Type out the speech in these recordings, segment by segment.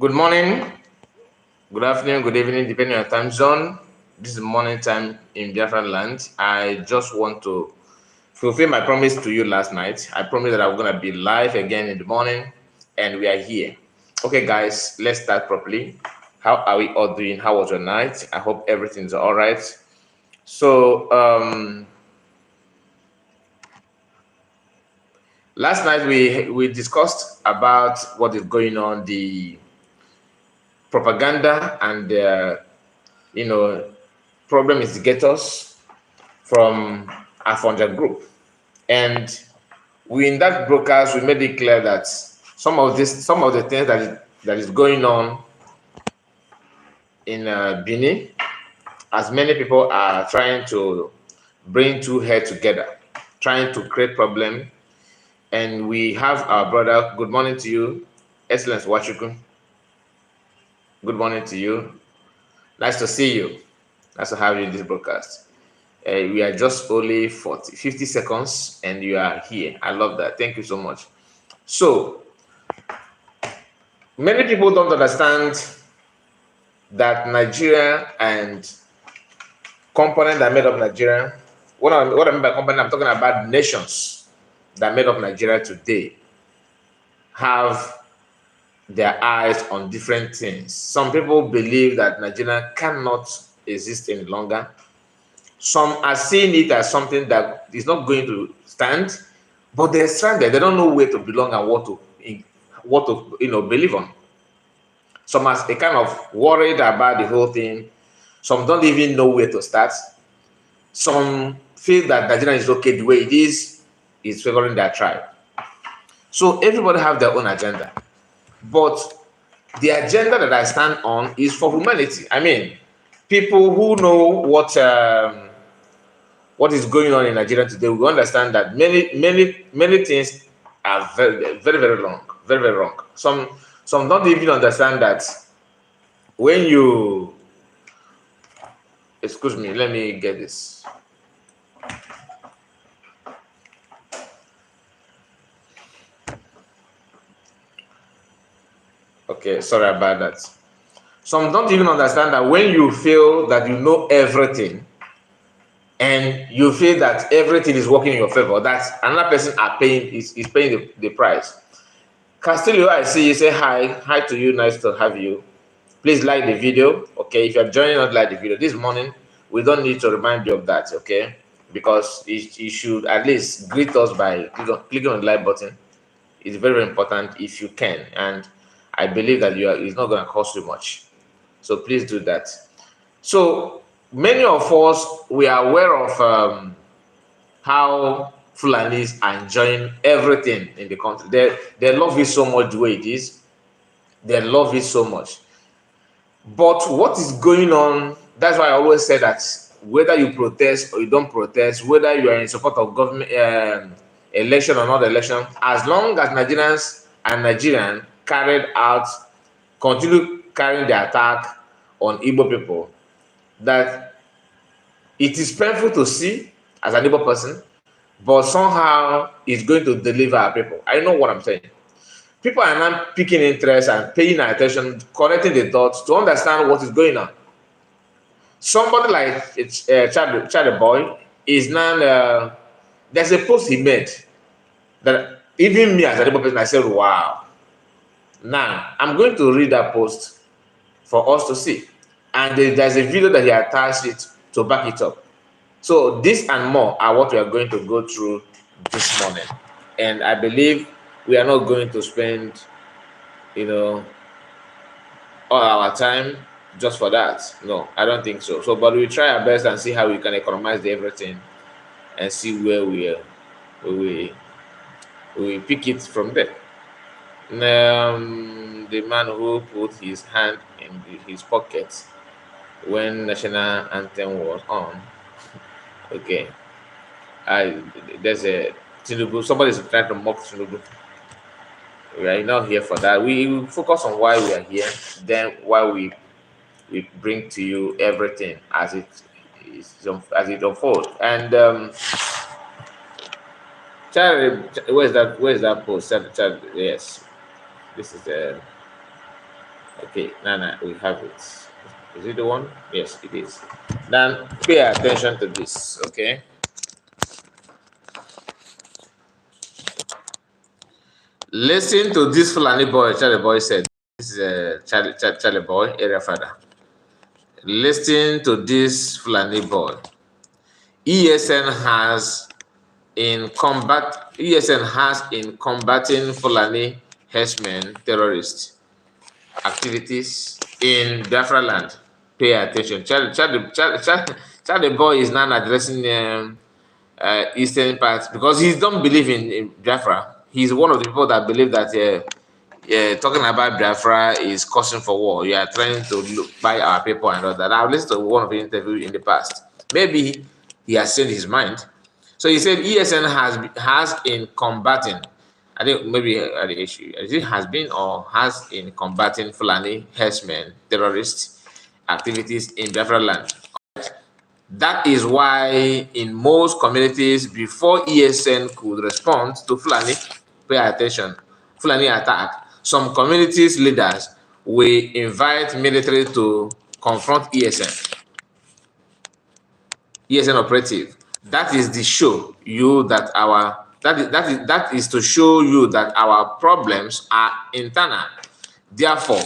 Good morning, good afternoon, good evening, depending on your time zone. This is morning time in Biafran land. I just want to fulfill my promise to you last night. I promised that I'm going to be live again in the morning, and we are here. Okay, guys, let's start properly. How are we all doing? How was your night? I hope everything's all right. So, last night we discussed about what is going on, the propaganda and problem instigators from Afonja Group. And we in that broadcast we made it clear that some of the things that is going on in Benin, as many people are trying to bring two heads together, trying to create problem. And we have our brother. Good morning to you, Excellence Wachuku. Good morning to you. Nice to see you. Nice to have you in this broadcast. We are just only 50 seconds and you are here. I love that. Thank you so much. So, many people don't understand that Nigeria and components that made up Nigeria, what I mean by component, I'm talking about nations that made up Nigeria today, have their eyes on different things. Some people believe that Nigeria cannot exist any longer. Some are seeing it as something that is not going to stand, but they're stranded. They don't know where to belong and what to believe on. Some are kind of worried about the whole thing. Some don't even know where to start. Some feel that Nigeria is okay the way it is favoring their tribe. So everybody have their own agenda. But the agenda that I stand on is for humanity. I mean, people who know what is going on in Nigeria today, we understand that many things are very, very, very wrong. Very, very wrong. Some don't even understand that when you, excuse me, let me get this. Okay, sorry about that. Some don't even understand that when you feel that you know everything and you feel that everything is working in your favor, that another person is paying the price. Castillo, I see you. Say hi to you. Nice to have you. Please like the video, okay? If you're joining us, like the video. This morning, we don't need to remind you of that, okay? Because you should at least greet us by clicking on the like button. It's very, very important if you can, and I believe that it's not going to cost you much. So please do that. So many of us, we are aware of how Fulanis are enjoying everything in the country. They love it so much the way it is. They love it so much. But what is going on, that's why I always say that whether you protest or you don't protest, whether you are in support of government election or not election, as long as Nigerians continue carrying the attack on Igbo people, that it is painful to see as an Igbo person, but somehow it's going to deliver our people. I know what I'm saying. People are now picking interest and paying attention, connecting the dots to understand what is going on. Somebody like Charlie Boy is now, there's a post he made that even me as a Igbo person, I said, wow. Now, I'm going to read that post for us to see. And there's a video that he attached it to back it up. So this and more are what we are going to go through this morning. And I believe we are not going to spend, all our time just for that. No, I don't think so. But we try our best and see how we can economize everything and see where we pick it from there. The man who put his hand in his pocket when national anthem was on. Okay, there's a Tinubu. Somebody's trying to mock Tinubu. We are not here for that. We focus on why we are here, then why we bring to you everything as it unfolds. And Charlie, where's that post? Charlie, yes, this is Okay, now we have it. Is it the one? Yes, it is. Then pay attention to this, okay? Listen to this Fulani boy, Charlie boy said. This is a Charlie boy, area father. Listen to this Fulani boy. ESN has in combating Fulani herdsmen terrorist activities in Biafra land. Pay attention. Charlie boy is now addressing eastern part because he don't believe in Biafra. He's one of the people that believe that talking about Biafra is causing for war. You are trying to buy our people and all that. I've listened to one of his interviews in the past. Maybe he has changed his mind. So he said ESN has in combating. I think maybe the issue it has been or has in combating Fulani herdsmen terrorist activities in Biafra land. That is why in most communities, before ESN could respond to Fulani, pay attention, Fulani attack, some communities leaders will invite military to confront ESN operative. That is the show you that our that is to show you that our problems are internal. Therefore,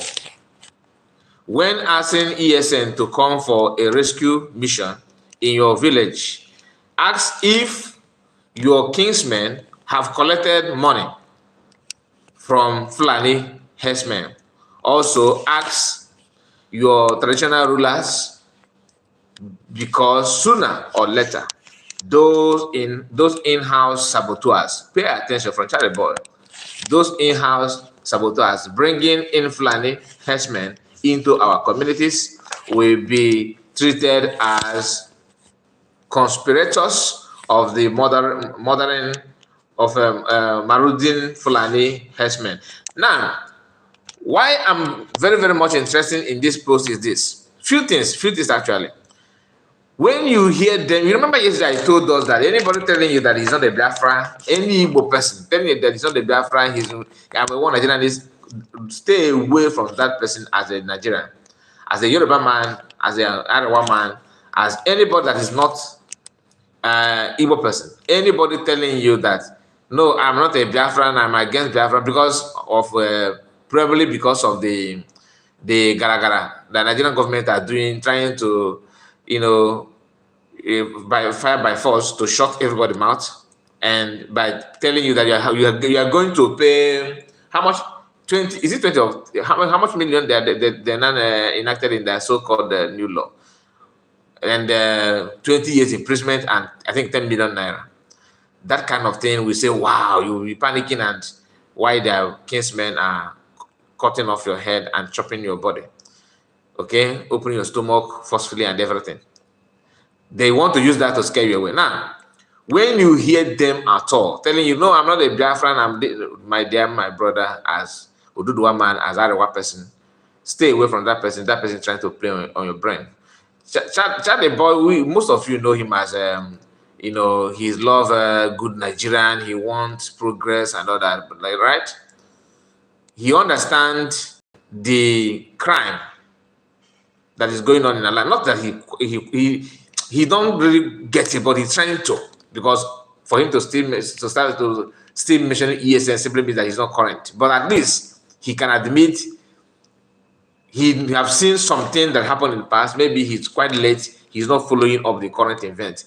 when asking ESN to come for a rescue mission in your village, ask if your kinsmen have collected money from Fulani herdsmen. Also, ask your traditional rulers because sooner or later, those in-house saboteurs, pay attention from Charlie Boy, those in-house saboteurs bringing in Fulani herdsmen into our communities will be treated as conspirators of the modern of Marudin Fulani herdsmen. Now, why I'm very, very much interested in this post is this. Few things actually. When you hear them, you remember yesterday I told us that anybody telling you that he's not a Biafra, any Igbo person telling you that he's not a Biafra, I'm a one Nigerian, stay away from that person as a Nigerian, as a Yoruba man, as an Arawa man, as anybody that is not Igbo person. Anybody telling you that, no, I'm not a Biafran, I'm against Biafra because of, probably because of the gara the Nigerian government are doing, trying to, by fire by force to shut everybody's mouth, and by telling you that you are going to pay how much 20 is it 20 of how much million they're not enacted in the so-called new law, and 20 years imprisonment and I think 10 million naira. That kind of thing, we say, wow, you'll be panicking, and why their kinsmen are cutting off your head and chopping your body, okay, opening your stomach forcefully and everything. They want to use that to scare you away. Now, when you hear them at all telling you, no, I'm not a Biafran, I'm my brother, as Oduduwa man, as Arewa person, stay away from that person trying to play on your brain. Charlie boy, most of you know him as he's love good Nigerian, he wants progress and all that, but like, right? He understands the crime that is going on in our land. Not that he don't really get it, but he's trying to, because for him to start to still mention ESN simply means that he's not current. But at least he can admit he have seen something that happened in the past. Maybe he's quite late. He's not following up the current event.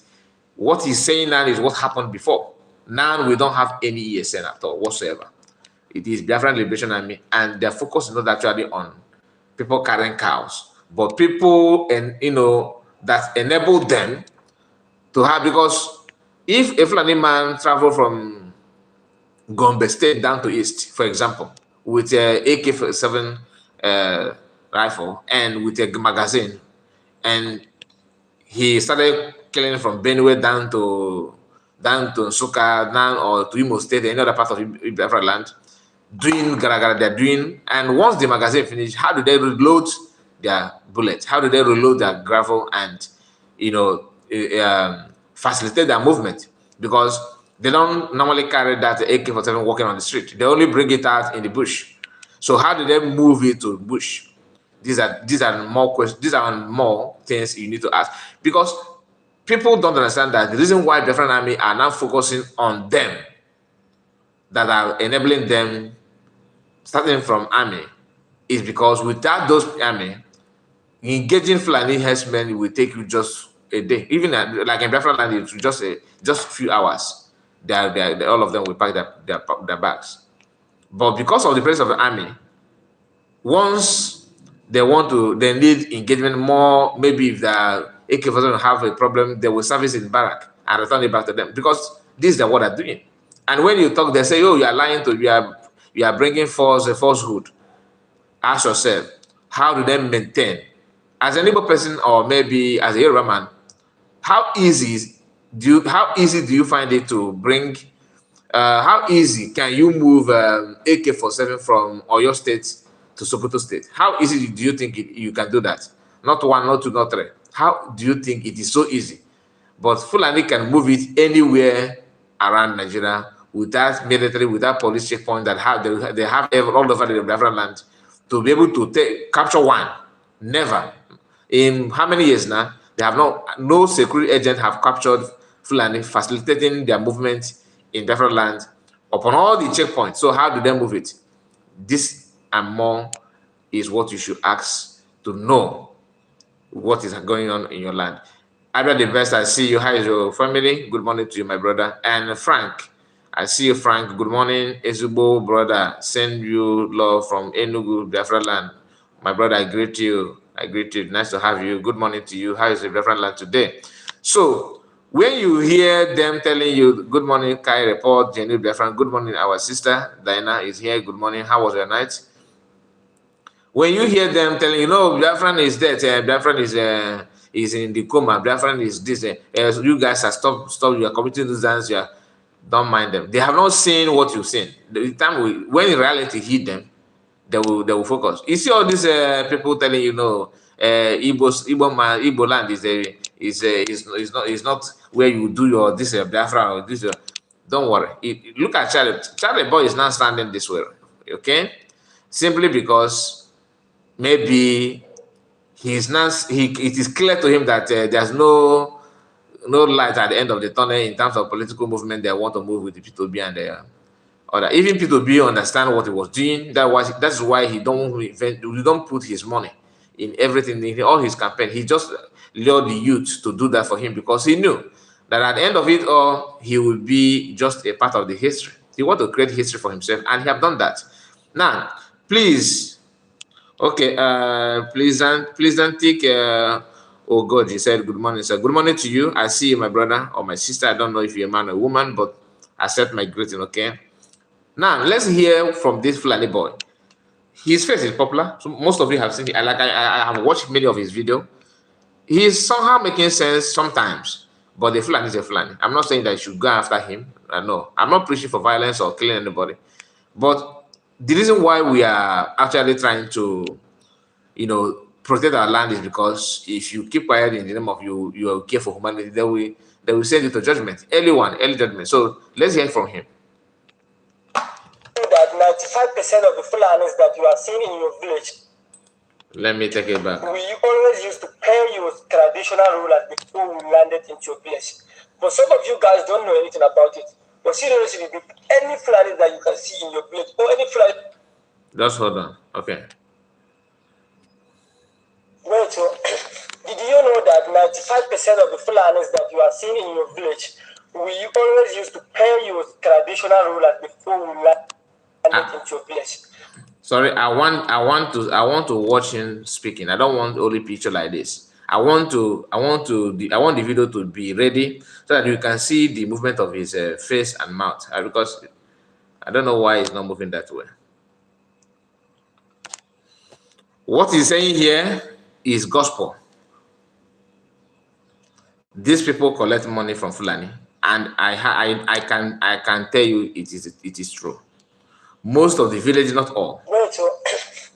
What he's saying now is what happened before. Now we don't have any ESN at all whatsoever. It is Biafran Liberation Army, and their focus is not actually on people carrying cows, but people that enable them to have, because if a Fulani man travel from Gombe State down to East, for example, with a AK-47 rifle and with a magazine, and he started killing from Benue down to Nsukka, down or to Imo State, any other part of Biafra land, doing gara they're doing, and once the magazine finished, how do they reload their bullets? How do they reload their gravel and facilitate their movement? Because they don't normally carry that AK-47 walking on the street. They only bring it out in the bush. So how do they move it to the bush? These are more questions. These are more things you need to ask, because people don't understand that the reason why Biafran army are now focusing on them, that are enabling them, starting from army, is because without those army, engaging Fulani herdsmen will take you just a day. Even like in Biafran land, it's just a few hours. All of them will pack their bags. But because of the presence of the army, once they need engagement more, maybe if the AK-47 have a problem, they will service it in barrack and return it back to them, because this is what they're doing. And when you talk, they say, "Oh, you are lying you are bringing falsehood." Ask yourself, how do they maintain? As an Igbo person, or maybe as a Yoruba man, how easy do you find it to bring? How easy can you move AK-47 from Oyo State to Sokoto State? How easy do you think you can do that? Not one, not two, not three. How do you think it is so easy? But Fulani can move it anywhere around Nigeria without military, without police checkpoint that they have all over the Biafran land to be able to capture one. Never. In how many years now? They have no security agent have captured Fulani, facilitating their movement in Biafran land upon all the checkpoints. So how do they move it? This and more is what you should ask to know what is going on in your land. Abia the best, I see you. How is your family? Good morning to you, my brother. And Frank, I see you, Frank. Good morning, Ezubo, brother. Send you love from Enugu, Biafra land. My brother, I greet you. I greet you. Nice to have you. Good morning to you. How is the Biafra land today? So, when you hear them telling you, good morning, Kai report, Jenny Biafran, good morning, our sister, Diana is here. Good morning. How was your night? When you hear them telling you, no, Biafran is dead, Biafran is in the coma, Biafran is this, you guys are stop, you are committing those dance, don't mind them. They have not seen what you've seen. The time when in reality hit them, they will focus. You see all these people telling you, no, Igboland is not where you do your this Biafra or this. Don't worry. Look at Charlie. Charlie boy is not standing this way, okay? Simply because maybe it is clear to him that there's no light at the end of the tunnel in terms of political movement they want to move with the P2B and the other. Even P2B understand what he was doing. That's why he don't put his money in everything, in all his campaign. He just lured the youth to do that for him, because he knew that at the end of it all, he will be just a part of the history. He want to create history for himself, and he have done that. Now, please. Okay, pleasant take. Oh God, he said, good morning, sir. Good morning to you. I see you, my brother or my sister. I don't know if you're a man or a woman, but accept my greeting, okay? Now, let's hear from this Fulani boy. His face is popular. So most of you have seen it. I have watched many of his videos. He is somehow making sense sometimes, but the Fulani is a Fulani. I'm not saying that you should go after him. No, I'm not preaching for violence or killing anybody. But the reason why we are actually trying to, protect our land is because if you keep quiet in the name of you care for humanity, they will send you to judgment. Early judgment. So let's hear from him. That 95% of the Fulanis that you are seeing in your village. Let me take it back. We always used to pay you traditional rulers before we landed into your village. But some of you guys don't know anything about it. But seriously, any Fulani that you can see in your village, or any Fulani. Just hold on. Okay. Wait, so did you know that 95% of the Fulanis that you are seeing in your village, we always used to pay you traditional rulers before we landed into your village? Sorry, I want to watch him speaking. I don't want only picture like this. I want the video to be ready so that you can see the movement of his face and mouth. Because I don't know why it's not moving that way. What he's saying here is gospel. These people collect money from Fulani, and I can tell you it is true. Most of the villages, not all. Wait, so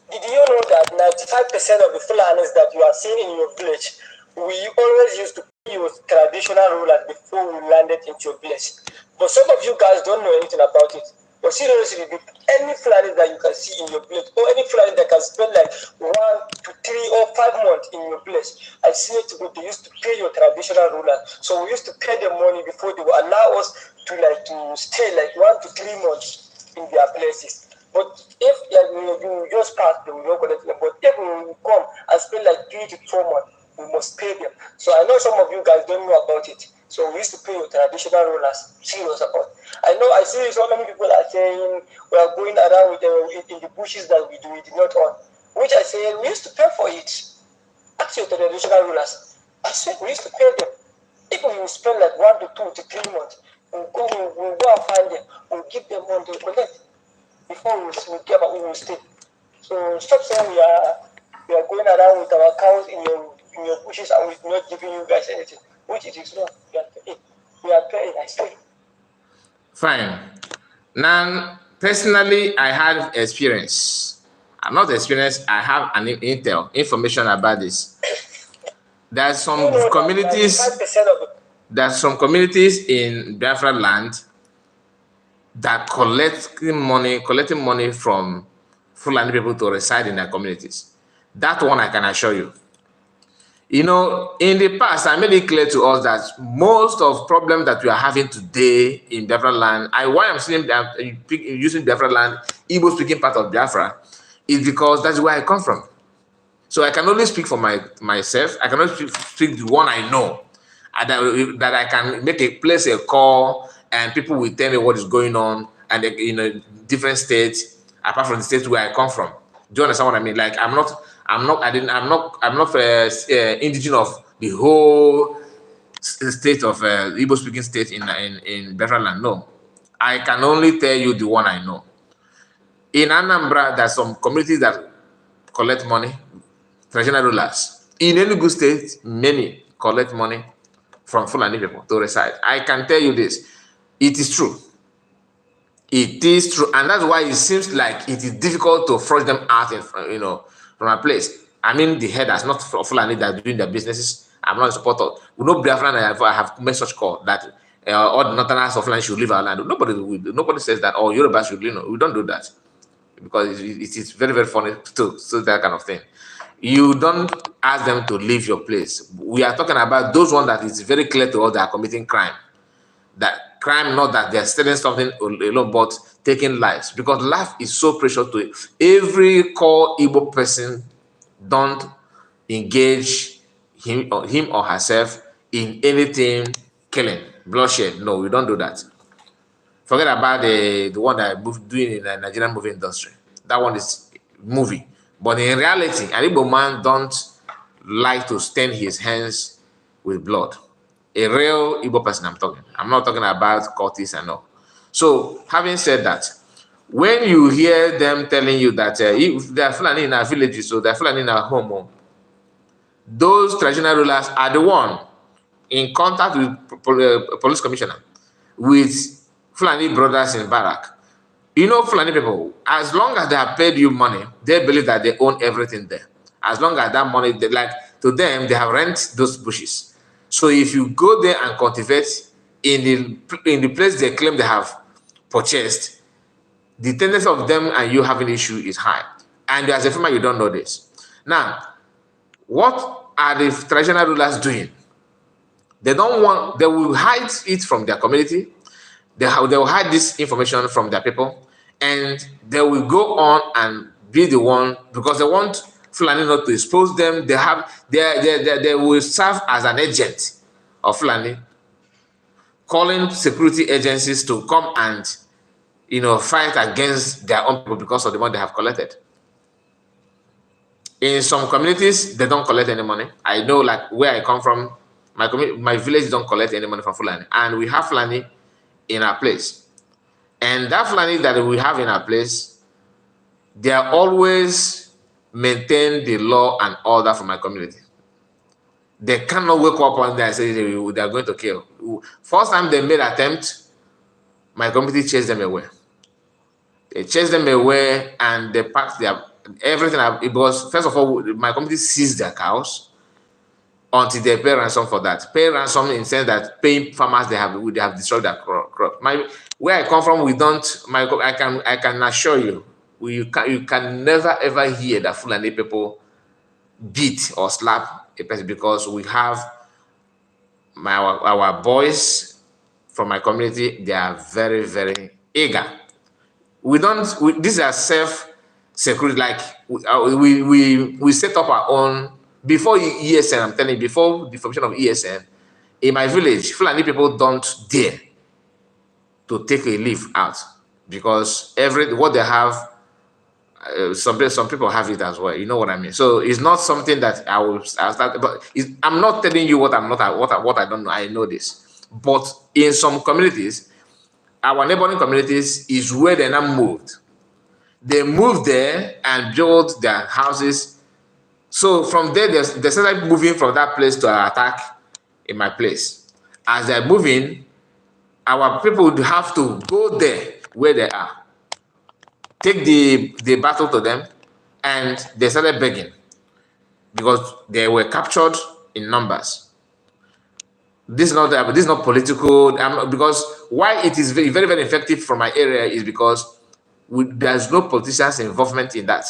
did you know that 95% of the Fulanis that you are seeing in your village, we always used to use traditional rulers before we landed into your village? But some of you guys don't know anything about it. But seriously, any Fulani that you can see in your village, or any Fulani that can spend like 1 to 3 or 5 months in your place, I see it good. They used to pay your traditional rulers. So we used to pay them money before they would allow us to stay like 1 to 3 months in their places. But if you just pass, they will not collect them. But if we come and spend like 3 to 4 months, we must pay them. So I know some of you guys don't know about it. So we used to pay your traditional rulers serious about. I know I see so many people are saying we are going around with in the bushes that we do it not on. Which I say we used to pay for it. Ask your traditional rulers. I said we used to pay them. If we will spend like 1 to 2 to 3 months, we'll go and find them, we'll give them money to collect. Before we will stay. So stop saying we are going around with our cows in your bushes and we're not giving you guys anything. Which it is not. We are paying, I say. Fine. Now, personally, I have experience. I'm not experienced, I have an information about this. There's some communities. There's some communities in Biafra land that collecting money from Fulani people to reside in their communities. That one I can assure you. You know, in the past, I made it clear to us that most of problems that we are having today in Biafra land, why I'm saying that using Biafra land, Igbo speaking part of Biafra, is because that's where I come from. So I can only speak for myself. I cannot speak the one I know, that I can place a call and people will tell me what is going on, and different states apart from the states where I come from. Do you understand what I mean? Like I'm not indigenous of the whole state of Igbo speaking state in Biafra land. No, I can only tell you the one I know. In Anambra, there's some communities that collect money, traditional rulers. In Enugu state, many collect money from Fulani people to reside. I can tell you this. It is true. It is true. And that's why it seems like it is difficult to force them out from a place. I mean the headers, not Fulani that are doing their businesses. I'm not a supporter. We know Biafran, I have made such call that all the northerners of Fulani should leave our land. Nobody says that, or Yoruba should leave. We don't do that. Because it is very, very funny to so that kind of thing. You don't ask them to leave your place. We are talking about those ones that is very clear to us that are committing crime. That crime, not that they're stealing something alone, but taking lives. Because life is so precious to it. Every core Igbo person don't engage him or herself in anything killing, bloodshed. No, we don't do that. Forget about the one that I'm doing in the Nigerian movie industry. That one is movie. But in reality, an Igbo man don't like to stain his hands with blood. A real Igbo person I'm talking. I'm not talking about cultists and all. So, having said that, when you hear them telling you that if they are Fulani in our villages, so they're Fulani in our home, those traditional rulers are the one in contact with police commissioner, with Fulani brothers in barrack. You know, Fulani people, as long as they have paid you money, they believe that they own everything there. As long as that money, to them, they have rent those bushes. So if you go there and cultivate in the place they claim they have purchased, the tendency of them and you having issue is high. And as a farmer, you don't know this. Now, what are the traditional rulers doing? They will hide it from their community. They will hide this information from their people, and they will go on and be the one, because they want Fulani not to expose them. They will serve as an agent of Fulani, calling security agencies to come and fight against their own people because of the money they have collected. In some communities, they don't collect any money. I know, like where I come from, my village don't collect any money from Fulani, and we have Fulani in our place. And that Fulani that we have in our place, they are always maintain the law and order for my community. They cannot wake up one day and say they are going to kill. First time they made attempt, my community chased them away. They chased them away and they packed everything. It was, first of all, my community seized their cows. until they pay ransom for that. Pay ransom in the sense that paying farmers they have destroyed their crop. Where I come from, we don't. I can assure you, you can never ever hear that Fulani people beat or slap a person, because we have our boys from my community. They are very very eager. We don't. These are self security. Like we set up our own before ESN. I'm telling you, before the formation of ESN, in my village, Fulani people don't dare to take a leaf out, because what they have, some people have it as well. You know what I mean? So it's not something that I'll start. But I'm not telling you what I'm not what I don't know. I know this, but in some communities, our neighboring communities is where they now moved. They moved there and built their houses. So from there, they started moving from that place to attack in my place. As they're moving, our people would have to go there where they are, take the battle to them, and they started begging because they were captured in numbers. This is not political. Because why it is very very very effective from my area is because there's no politicians' involvement in that.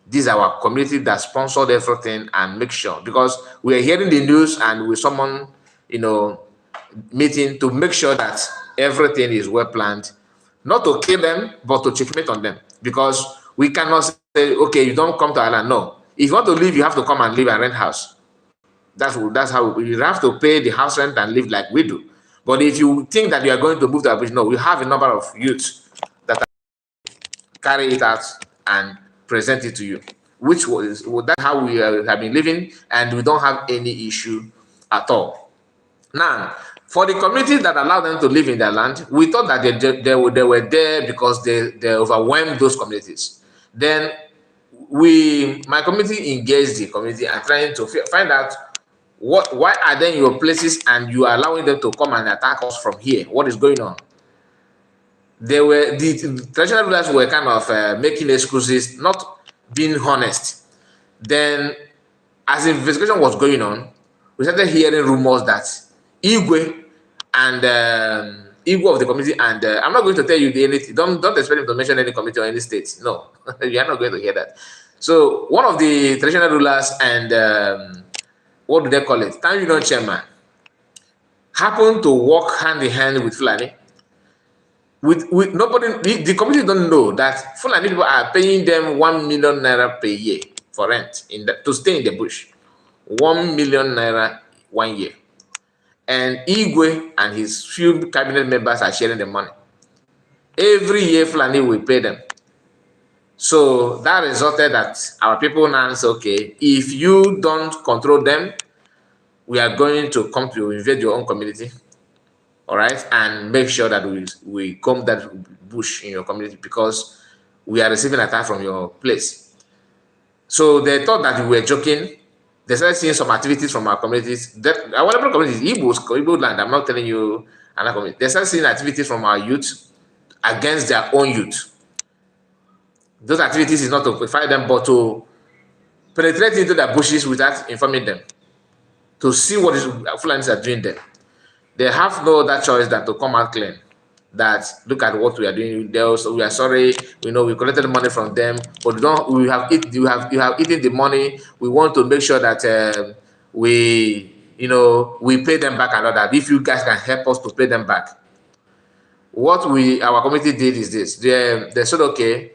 These are our community that sponsored everything and make sure, because we are hearing the news and we summon, meeting to make sure that everything is well planned, not to kill them, but to checkmate on them. Because we cannot say, okay, you don't come to Ireland. No. If you want to live, you have to come and live and rent house. That's how you have to pay the house rent and live like we do. But if you think that you are going to move to a bush, no, we have a number of youths that carry it out and present it to you, that's how we have been living, and we don't have any issue at all. Now, for the communities that allow them to live in their land, we thought that they were there because they overwhelmed those communities. Then my community engaged the community and trying to find out why are they in your places and you are allowing them to come and attack us from here? What is going on? The traditional rulers were kind of making excuses, not being honest. Then, as the investigation was going on, we started hearing rumors that Igwe and Igwe of the community, and I'm not going to tell you anything. Don't expect him to mention any community or any state. No, you are not going to hear that. So one of the traditional rulers and what do they call it? Town Union chairman happened to walk hand in hand with Fulani. With nobody, the community don't know that Fulani people are paying them 1 million naira per year for rent to stay in the bush. 1 million naira 1 year. And Igwe and his few cabinet members are sharing the money. Every year, Fulani will pay them. So that resulted that our people now say, okay, if you don't control them, we are going to come to invade your own community, all right, and make sure that we comb that bush in your community because we are receiving attack from your place. So they thought that we were joking. They started seeing some activities from our communities. Our communities, Igboland, I'm not telling you another community. They started seeing activities from our youth against their own youth. Those activities is not to fight them, but to penetrate into the bushes without informing them, to see what Fulanis are doing there. They have no other choice than to come out clean. That look at what we are doing. We are sorry. We know we collected money from them, but you have eaten the money. We want to make sure that we pay them back and all that. If you guys can help us to pay them back, what our committee did is this: they said, okay,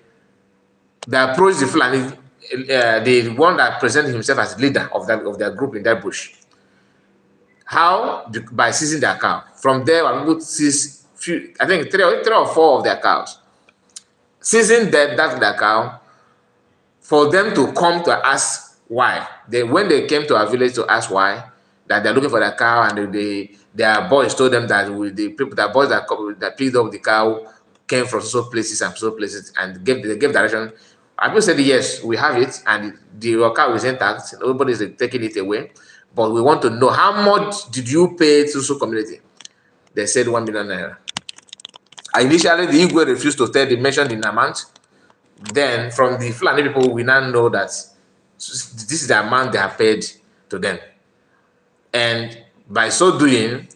they approached the Fulani, the one that presented himself as leader of their group in that bush. How? By seizing their cow. From there, I'm able to seize I think three or four of their cows. Seizing their cow, for them to come to ask why. When they came to our village to ask why, that they're looking for their cow, and their boys told them that the boys that picked up the cow came from so places and so places, and they gave direction. People said, yes, we have it, and the cow is intact. Nobody is taking it away. But we want to know, how much did you pay to the community? They said 1 million naira. Initially, the Igwe refused to mention the amount. Then, from the Fulani people, we now know that this is the amount they have paid to them. And by so doing,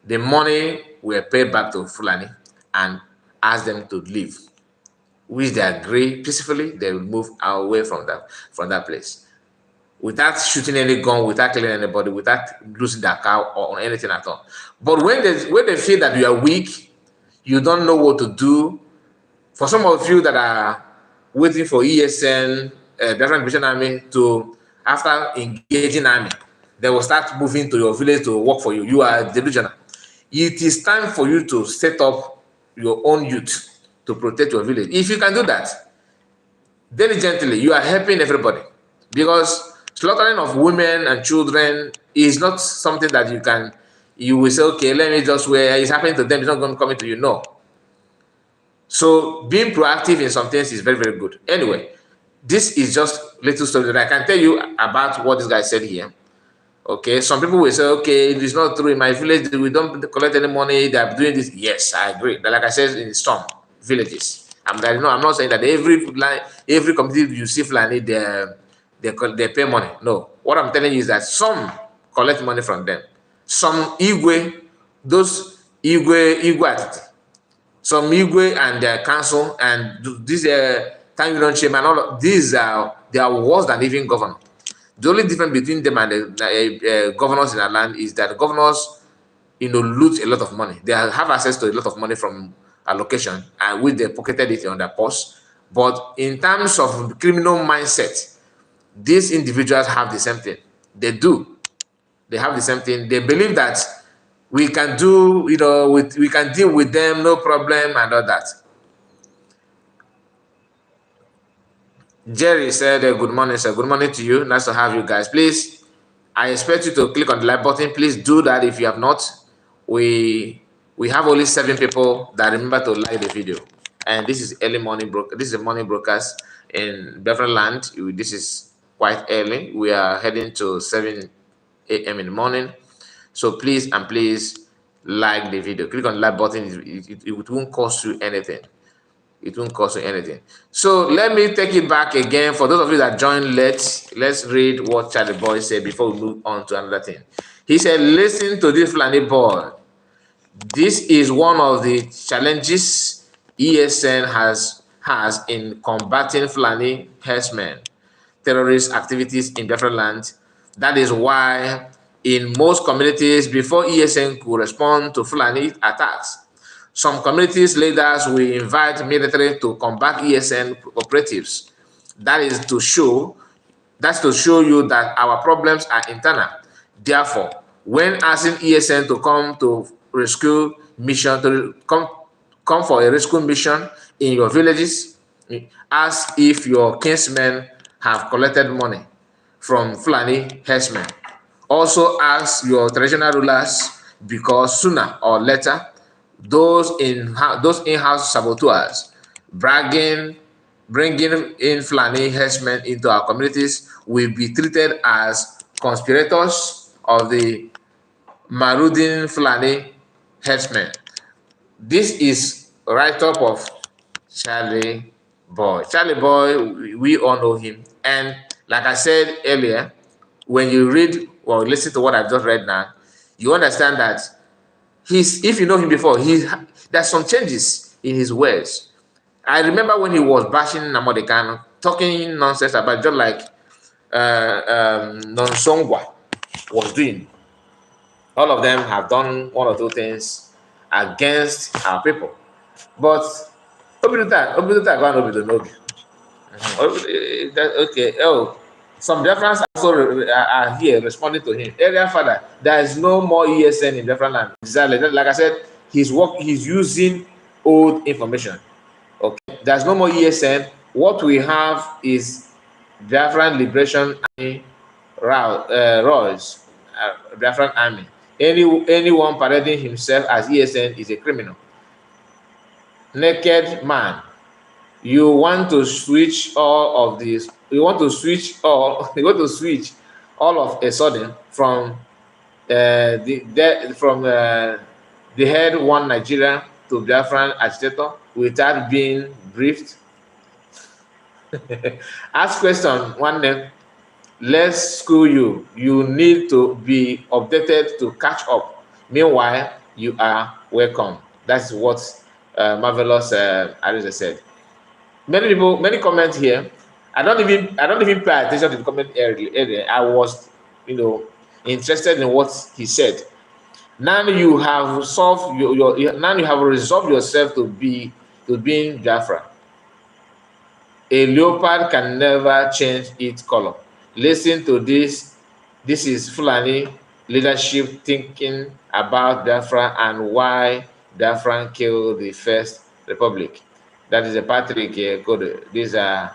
the money were paid back to Fulani and asked them to leave, which they agree peacefully. They will move away from that place without shooting any gun, without killing anybody, without losing their cow or anything at all. But when they feel that you are weak, you don't know what to do. For some of you that are waiting for ESN, Biafran Liberation Army, to after engaging army, they will start moving to your village to work for you. You are delusional. It is time for you to set up your own youth to protect your village. If you can do that diligently, you are helping everybody, because slaughtering of women and children is not something that you will say, okay, let me just where it's happening to them, it's not going to come into you. No. So being proactive in some things is very, very good. Anyway, this is just little story that I can tell you about what this guy said here. Okay, some people will say, okay, it is not true. In my village, we don't collect any money. They are doing this. Yes, I agree. But like I said, in some villages, I'm not saying that every community you see Fulani, they pay money. No, what I'm telling you is that some collect money from them. Some Igwe, those Igwe attitude. Some Igwe and their council and this town union chairman, all of these they are worse than even governor. The only difference between them and the governors in our land is that the governors, loot a lot of money. They have access to a lot of money from allocation, and which they pocketed it on their purse. But in terms of criminal mindset, these individuals have the same thing. They do. They have the same thing. They believe that we can do, we can deal with them, no problem, and all that. Jerry said, good morning, sir. Good morning to you. Nice to have you guys. Please, I expect you to click on the like button. Please do that if you have not. We have only 7 people that remember to like the video. And this is early morning this is a morning broadcast in Biafran land. This is quite early. We are heading to 7 a.m. in the morning. So please like the video. Click on the like button. It won't cost you anything. It won't cost you anything. So let me take it back again. For those of you that joined, let's read what Charlie Boy said before we move on to another thing. He said, listen to this Fulani boy. This is one of the challenges ESN has in combating Fulani herdsmen, terrorist activities in different lands. That is why in most communities, before ESN could respond to Fulani attacks, some communities leaders will invite military to combat ESN operatives. That's to show you that our problems are internal. Therefore, when asking ESN to come to rescue mission, to come for a rescue mission in your villages, ask if your kinsmen have collected money from Fulani herdsmen. Also ask your traditional rulers, because sooner or later, those in-house saboteurs bringing in Fulani herdsmen into our communities will be treated as conspirators of the marauding Fulani herdsmen. This is a write-up of Charlie Boy. Charlie Boy, we all know him. And like I said earlier, when you read or listen to what I've just read now, you understand that if you know him before, there's some changes in his words. I remember when he was bashing Namodekano, talking nonsense about, just like Nonsongwa was doing. All of them have done one or two things against our people. But okay. Oh, some Biafrans also are here responding to him. Area father, there is no more ESN in Biafran land. Exactly. Like I said, he's using old information. Okay, there's no more ESN. What we have is Biafran Liberation Army, Biafran Army. Anyone parading himself as ESN is a criminal. Naked man. You want to switch all of this. You want to switch all of a sudden from the head one Nigeria to Biafran agitator without being briefed. Ask question one name. let's school you. You need to be updated to catch up. Meanwhile, you are welcome. That's what Marvelous Ariza said. Many comments here. I don't even pay attention to the comment earlier. I was, interested in what he said. Now you have solved now you have resolved yourself to being Biafra. A leopard can never change its color. Listen to this. This is Fulani leadership thinking about Biafra and why Biafra killed the first republic. That is a Patrick code. These are,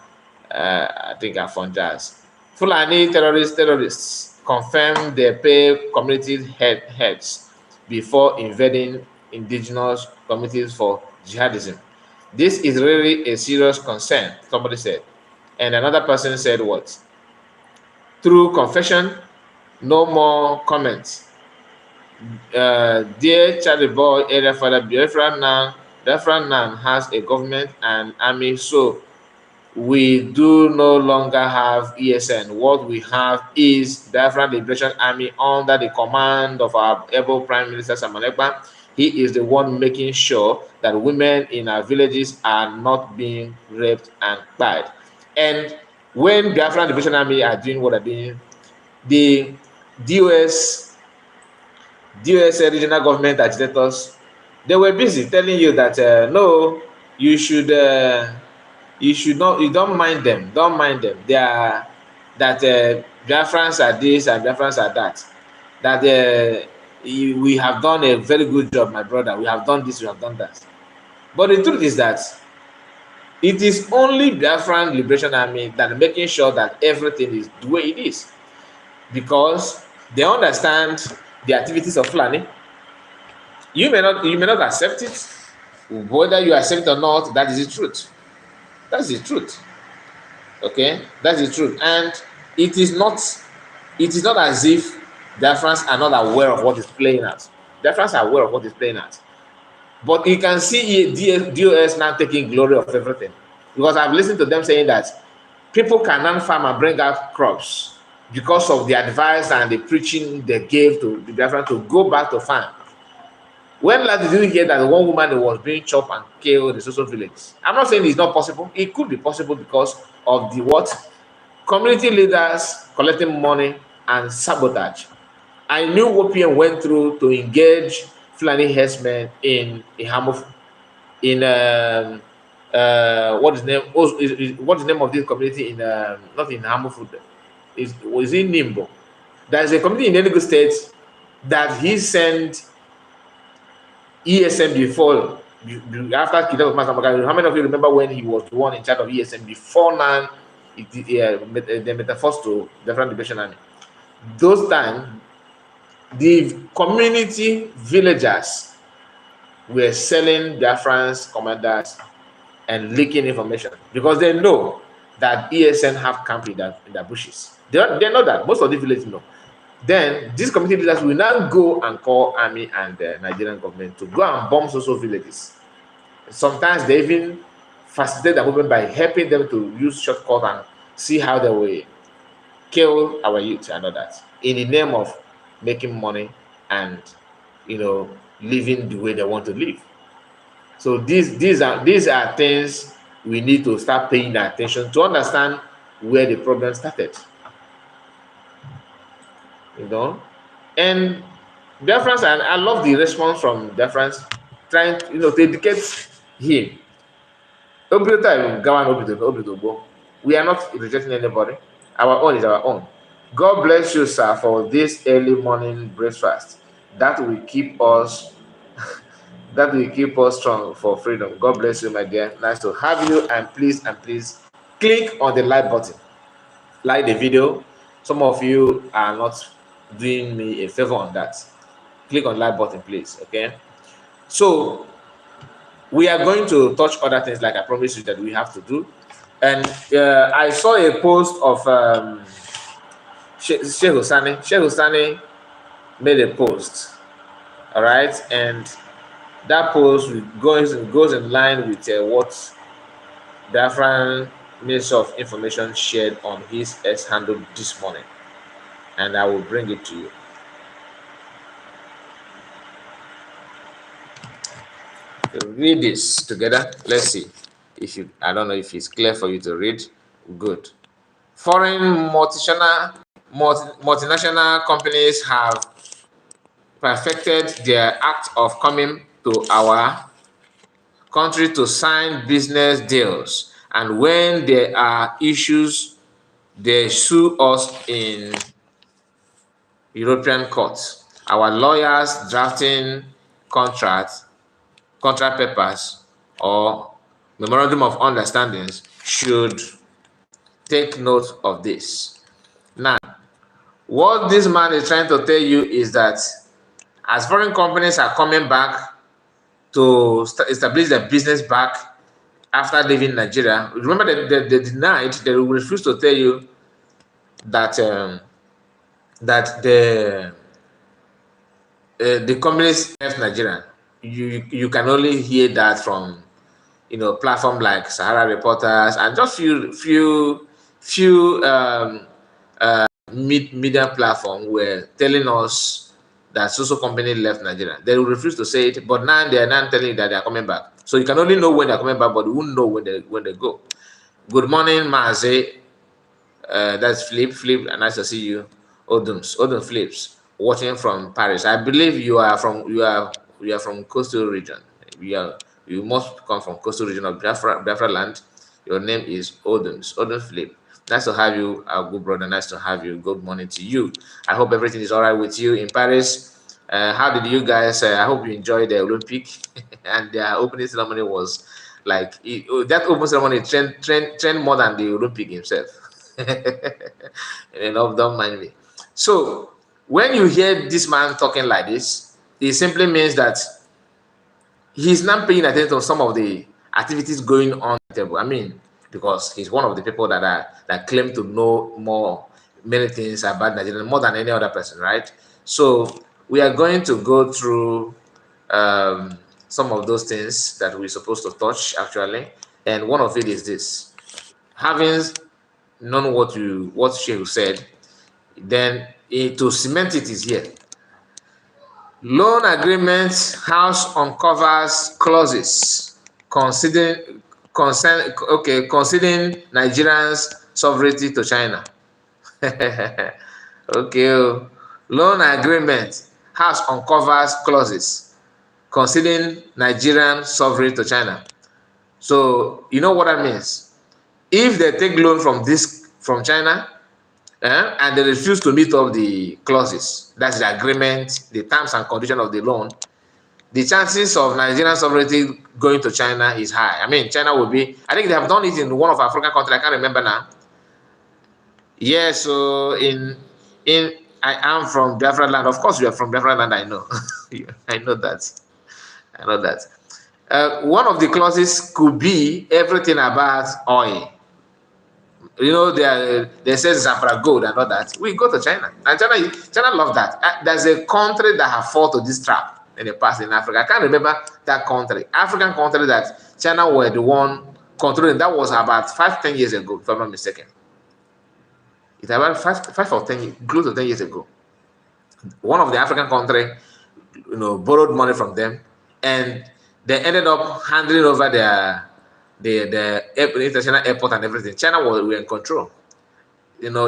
I think, are Fonjas. Fulani terrorists confirm they pay community heads before invading indigenous communities for jihadism. This is really a serious concern, somebody said. And another person said what? Through confession, no more comments. Dear Charlie Boy, area father, Biafra now has a government and army, so we do no longer have ESN. What we have is Biafran Liberation Army under the command of our able Prime Minister Samanekpa. He is the one making sure that women in our villages are not being raped and killed. And when Biafran Liberation Army are doing what they're doing, the DOS regional government agitators, they were busy telling you that no, you should not, you don't mind them. They are that Biafrans are this and Biafrans are that. That we have done a very good job, my brother. We have done this, we have done that. But the truth is that it is only Biafran Liberation Army that are making sure that everything is the way it is, because they understand the activities of Fulani. You may not accept it. Whether you accept it or not, that is the truth. That's the truth. Okay, that's the truth. And it is not as if Biafrans are not aware of what is playing out. Biafrans are aware of what is playing out. But you can see DOS now taking glory of everything. Because I've listened to them saying that people can non-farm and bring out crops because of the advice and the preaching they gave to the Biafran to go back to farm. When last did you hear that one woman was being chopped and killed in the social village? I'm not saying it's not possible. It could be possible because of the what? Community leaders collecting money and sabotage. I knew what PM went through to engage Fulani herdsmen in Hamof, in what is the name? What is the name of this community in not in Hamof? Was in Nimbo. There is a community in Enugu State that he sent ESM before, after Kidal Masamaka. How many of you remember when he was the one in charge of ESM before now? The metaphors to the Biafran Liberation Army. Those times, the community villagers were selling Biafran's commanders and leaking information because they know that ESN have camp in the bushes. They know that. Most of the villages know. Then these community leaders will now go and call army and the Nigerian government to go and bomb social villages. Sometimes they even facilitate the movement by helping them to use shortcut and see how they will kill our youth and all that in the name of making money and living the way they want to live. So these are things we need to start paying attention to understand where the problem started. And Biafrans, and I love the response from Biafrans trying to educate him. We are not rejecting anybody. Our own is our own. God bless you, sir, for this early morning breakfast. That will keep us strong for freedom. God bless you, my dear. Nice to have you. And please click on the like button. Like the video. Some of you are not doing me a favor on that. Click on the like button, please. Okay. So we are going to touch other things like I promised you that we have to do. And I saw a post of Sheikh Husani. Sheikh Husani made a post. All right. And that post goes in line with what Biafran Minister of Information shared on his X handle this morning, and I will bring it to you. Read this together. Let's see if you. I don't know if it's clear for you to read. Good. Foreign multinational companies have perfected their act of coming to our country to sign business deals, and when there are issues, they sue us in European courts. Our lawyers drafting contract papers or memorandum of understandings should take note of this. Now, what this man is trying to tell you is that as foreign companies are coming back to establish their business back after leaving Nigeria, remember that they denied, they refused to tell you that that the companies left Nigeria. You can only hear that from platform like Sahara Reporters and just few media platform were telling us that social company left Nigeria. They refuse to say it, but now they are now telling you that they are coming back. So you can only know when they are coming back, but you won't know when they go. Good morning, Maze. That's Flip. Nice to see you. Odom Flips, watching from Paris. I believe you are from coastal region. You must come from coastal region of Biafra land. Your name is Odom Flip. Nice to have you, our good brother. Nice to have you. Good morning to you. I hope everything is all right with you in Paris. How did you guys? I hope you enjoyed the Olympic, and the opening ceremony was like that opening ceremony trend more than the Olympic himself. Don't mind me. So when you hear this man talking like this, it simply means that he's not paying attention to some of the activities going on at the table. I mean, because he's one of the people that claim to know many things about Nigeria more than any other person, right? So we are going to go through some of those things that we're supposed to touch actually, and one of it is this: having known what Shehu said, then to cement it is here. Loan agreement house uncovers clauses considering Nigerians' sovereignty to China. Okay, loan agreement house uncovers clauses considering Nigerian sovereignty to China. So you know what that means. If they take loan from China, and they refuse to meet up the clauses, that's the agreement, the terms and conditions of the loan, the chances of Nigerian sovereignty going to China is high. I mean, China will be, I think they have done it in one of African countries, I can't remember now. Yeah, so I am from Biafra land. Of course, you are from Biafra land, I know. I know that. One of the clauses could be everything about oil. They say Zafra gold and all that. We go to China. And China love that. There's a country that have fallen to this trap in the past in Africa. I can't remember that country. African country that China were the one controlling. That was about 5-10 years ago, if I'm not mistaken. It's about 5 or 10 years, close to 10 years ago. One of the African country, borrowed money from them, and they ended up handing over the international airport and everything. China were in control.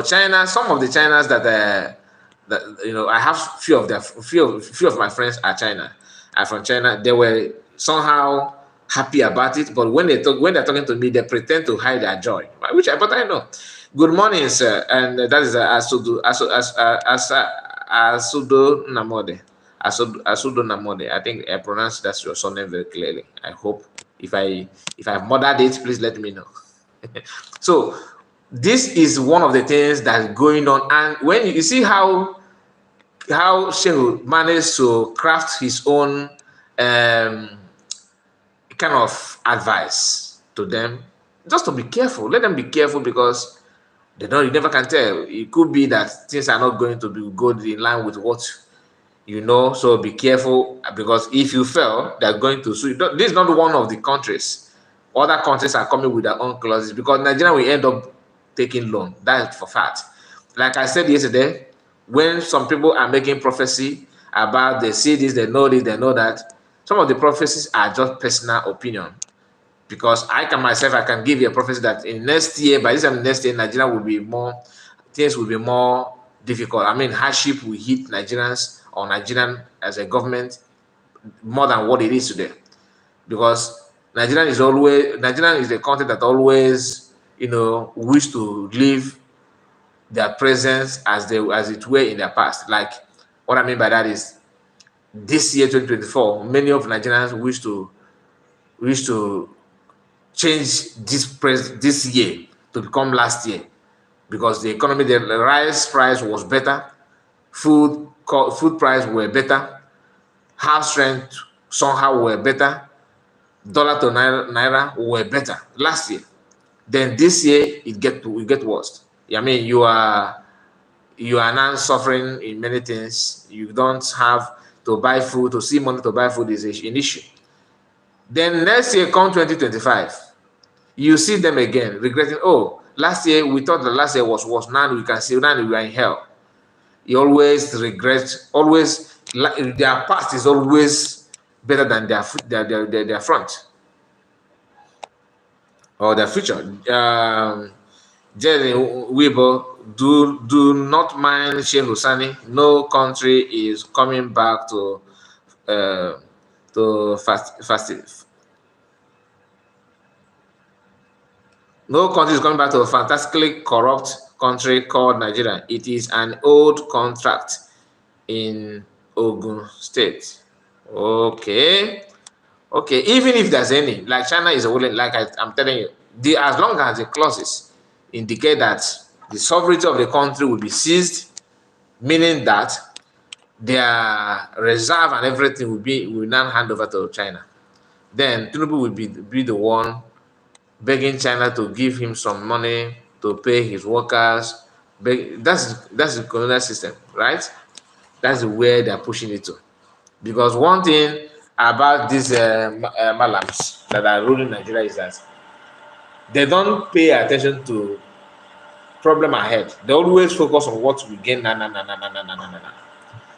China. Some of the Chinas that I have few of my friends are from China. They were somehow happy about it, but when they're talking to me, they pretend to hide their joy, but I know. Good morning, sir, and that is Asudo Namode. Asudo Namode. I think I pronounced that your surname very clearly. I hope. If I've murdered it, please let me know. So this is one of the things that's going on, and when you see how Shehu managed to craft his own kind of advice to them, just to be careful. Let them be careful, because you never can tell. It could be that things are not going to be good in line with what so be careful, because if you fail, they're going to sue. This is not one of the countries Other countries are coming with their own clauses because Nigeria will end up taking loan. That's for fact. Like I said yesterday, when some people are making prophecy about they see this, they know this, they know that, some of the prophecies are just personal opinion. Because I can give you a prophecy that in next year, by this time next year, Nigeria will be more, things will be more difficult. I mean, hardship will hit Nigerians or Nigerian as a government more than what it is today. Because Nigeria is a country that always, wish to live their presence as it were in their past. Like what I mean by that is this year 2024, many of Nigerians wish to change this year to become last year because the economy, the rice price was better, food price were better, house rent somehow were better, dollar to naira were better last year. Then this year it get worse. I mean, you are now suffering in many things. You don't have to buy food, to see money to buy food is an issue. Then next year come 2025, you see them again regretting, oh, last year we thought that last year was worse. Now we can see now we are in hell. You always regret, always their past is always better than their front or their future. Jerry Weibo, do not mind Sheikh Husani. No country is coming back to fast. No country is coming back to a fantastically corrupt country called Nigeria. It is an old contract in Ogun State. Okay. Okay. Even if there's any, like China is willing, like I'm telling you, as long as the clauses indicate that the sovereignty of the country will be seized, meaning that their reserve and everything will now hand over to China. Then Tinubu will be the one begging China to give him some money to pay his workers. That's the colonial system, right? That's where they're pushing it to. Because one thing about these malams that are ruling Nigeria is that they don't pay attention to problem ahead. They always focus on what we gain.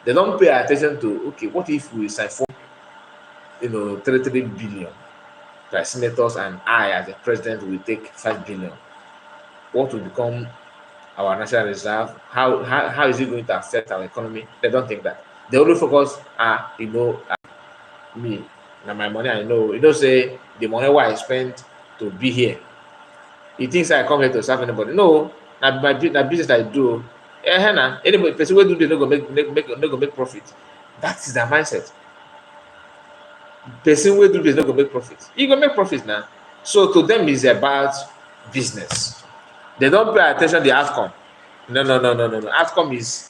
They don't pay attention to, okay, what if we siphon 33 billion by senators and I as the president will take 5 billion? What will become our national reserve? How is it going to affect our economy? They don't think that. They only focus, me, now my money, I know. Say the money what I spent to be here. He thinks I come here to serve anybody. No, my business I do. Anybody, person will do this, no go make profit. That is their mindset. Person will do this, no go make profit. You go make profit now. So to them, it's about business. They don't pay attention to the outcome. No. Outcome is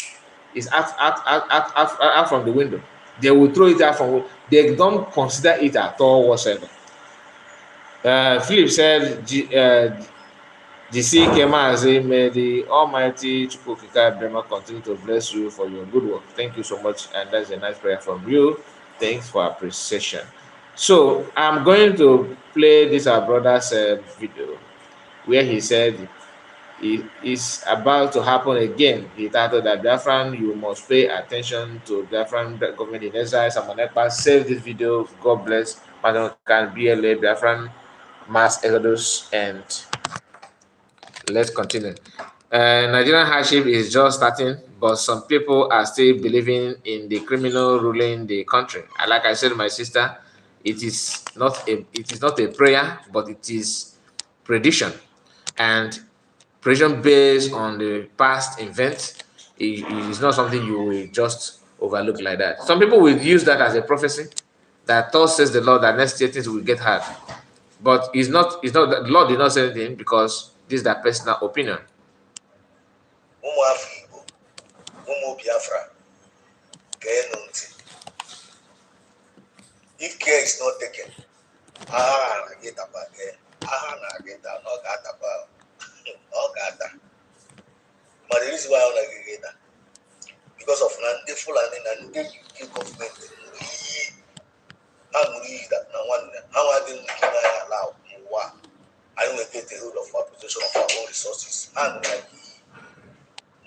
out from the window. They will throw it out from. They don't consider it at all whatsoever. Philip said, GC Kemazi, may the Almighty Chukukika Brema continue to bless you for your good work. Thank you so much, and that's a nice prayer from you. Thanks for appreciation. So I'm going to play this our brother's video where he said it is about to happen again. He titled that Biafran, you must pay attention to Biafran government in exile. Samonepa, save this video. God bless. Madam can BLA Biafran mass exodus, and let's continue. Nigerian hardship is just starting, but some people are still believing in the criminal ruling the country. And like I said, my sister, it is not a prayer, but it is prediction. And prediction based on the past events is not something you will just overlook like that. Some people will use that as a prophecy that thus says the Lord that next year things will get hard. But it's not the Lord did not say anything because this is their personal opinion. If care is not taken, but the reason why I want to get that because of the Fulani and the UK government, that no one, how I didn't allow Wa. I don't get the hold of our possession of our own resources. And like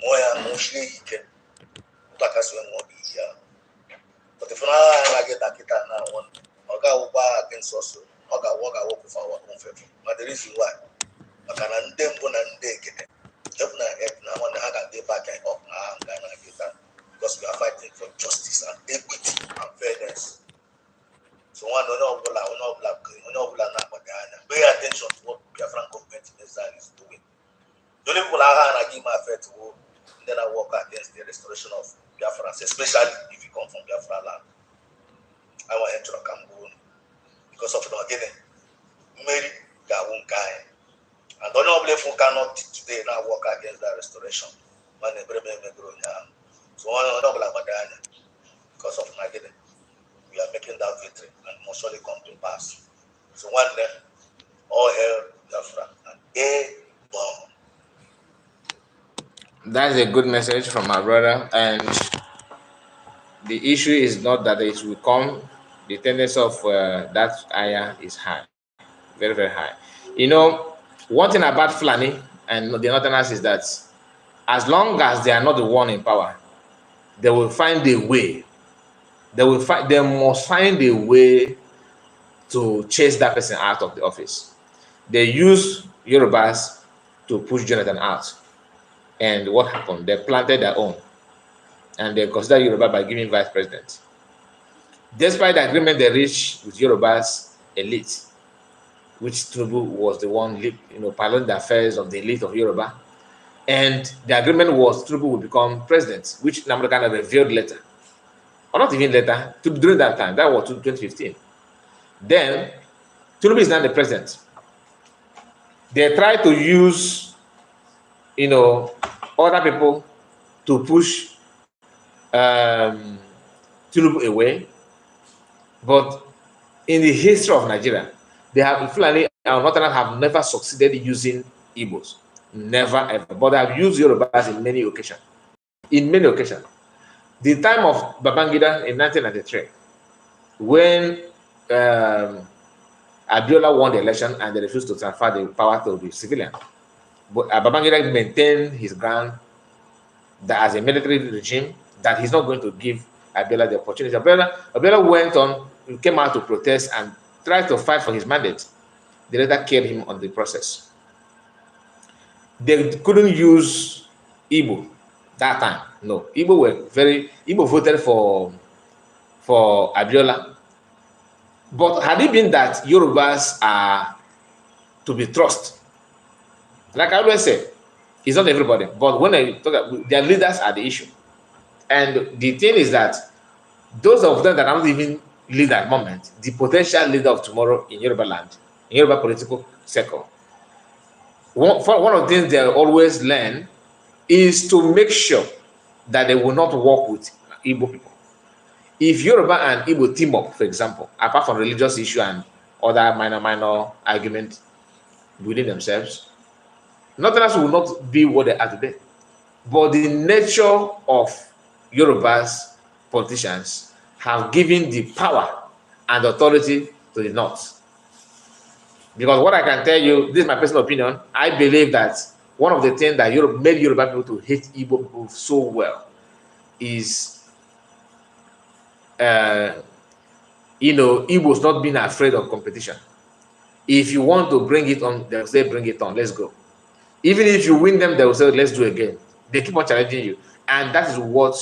more mostly he can take us when more here. But if I get that kita now one, I got over against us. I got work with our own favor. But the reason why I can them go and they get it. If not, when I got get back and up, I'm gonna get that because we are fighting for justice and equity and fairness. So one no black, pay attention to what Biafran government is doing. The only people I give my fair to go, then I work against the restoration of Biafrans, especially if you come from Biafra land. I want to Cameroon because of not getting Mary Gawun Kai. And the honorable folk cannot today now work against that restoration. So one honorable because of not getting. We are making that victory and must surely come to pass. So one day, all hail Biafra and a bomb. That's a good message from my brother. And the issue is not that it will come. The tendency of that ayah is high, very, very high. You know, one thing about Fulani and the Northerners is that as long as they are not the one in power, they will find a way. They must find a way to chase that person out of the office. They use Yorubas to push Jonathan out. And what happened? They planted their own. And they consider Yoruba by giving vice president. Despite the agreement they reached with Yoruba's elite, which Tinubu was the one, piloting the affairs of the elite of Yoruba. And the agreement was Tinubu would become president, which Namdo kind of revealed later. Or not even later, during that time, that was 2015. Then, Tinubu is now the president. They try to use, other people to push Tinubu away. But in the history of Nigeria, Fulani and Northerners have never succeeded using Igbos. Never, ever. But they have used Yorubas in many occasions. In many occasions. The time of Babangida in 1993, when Abiola won the election and they refused to transfer the power to the civilian, but Babangida maintained his ground that as a military regime, that he's not going to give Abiola the opportunity. Abiola went on, came out to protest and tried to fight for his mandate. They later killed him on the process. They couldn't use Igbo that time. No, Igbo voted for Abiola. But had it been that Yorubas are to be trusted, like I always say, it's not everybody. But when I talk about their leaders are the issue. And the thing is that those of them that are not even lead at the moment, the potential leader of tomorrow in Yoruba land, in Yoruba political circle, one of the things they always learn is to make sure that they will not work with Igbo people. If Yoruba and Igbo team up, for example, apart from religious issue and other minor arguments within themselves, Northerners will not be what they are today. But the nature of Yoruba's politicians have given the power and authority to the North. Because what I can tell you, this is my personal opinion, I believe that one of the things that made Yoruba people to hate Igbo people so well is, Igbos not being afraid of competition. If you want to bring it on, they'll say, bring it on, let's go. Even if you win them, they will say, let's do it again. They keep on challenging you. And that is what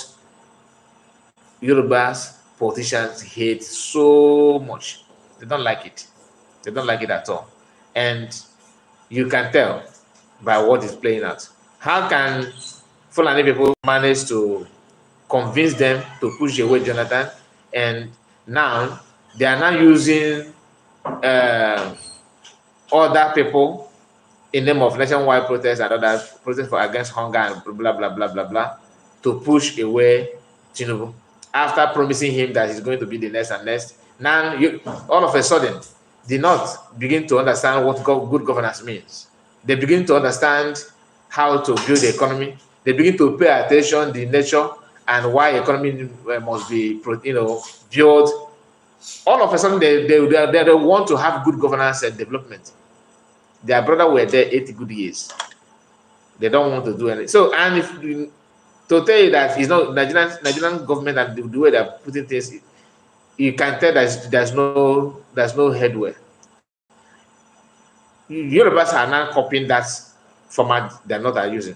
Yoruba's politicians hate so much. They don't like it. They don't like it at all. And you can tell by what is playing out. How can Fulani people manage to convince them to push away Jonathan? And now they are now using other people in name of nationwide protests and other protests against hunger and blah, blah, blah, blah, blah, to push away Tinubu. After promising him that he's going to be the next and next, now all of a sudden, the North begin to understand what good governance means. They begin to understand how to build the economy. They begin to pay attention to the nature and why economy must be, built. All of a sudden, they want to have good governance and development. their brother were there 80 good years. They don't want to do anything. So, and if to tell you that it's not Nigerian government and the way they're putting things, you can tell there's no headway. Yorubas are now copying that format they're not using.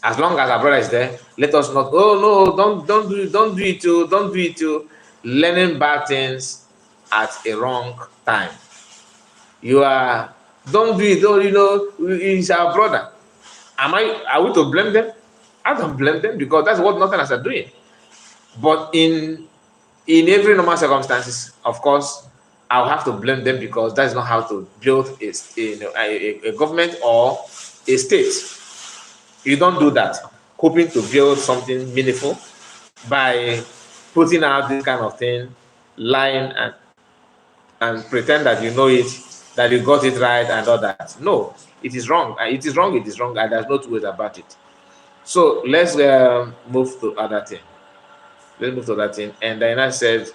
As long as our brother is there, let us not. Oh no, don't do it too. Don't do it too. Learning bad things at a wrong time. You are don't do it. Oh, he's our brother. Are we to blame them? I don't blame them because that's what Northerners are doing. But in every normal circumstances, of course, I'll have to blame them because that's not how to build a government or a state. You don't do that, hoping to build something meaningful by putting out this kind of thing, lying and pretend that you know it, that you got it right and all that. No, it is wrong. It is wrong. It is wrong, and there's no two ways about it. So let's move to other thing. Let's move to that thing. And then I said,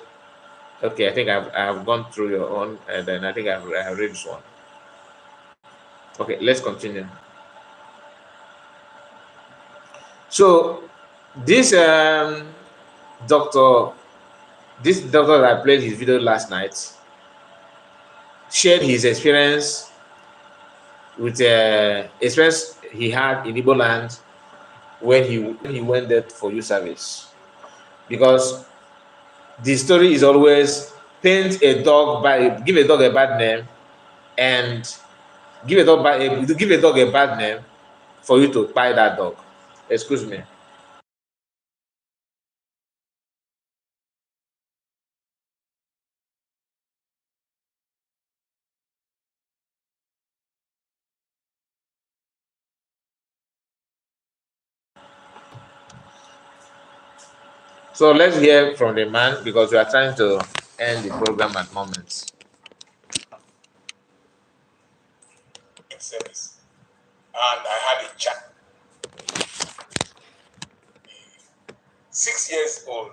okay, I think I've gone through your own, and then I think I've read this one. Okay, let's continue. So this doctor that I played his video last night shared his experience with experience he had in Igboland when he went there for youth service. Because the story is always give a dog a bad name and give a dog a bad name for you to buy that dog. Excuse me. So let's hear from the man because we are trying to end the program at moments. Service, and I had a child, 6 years old.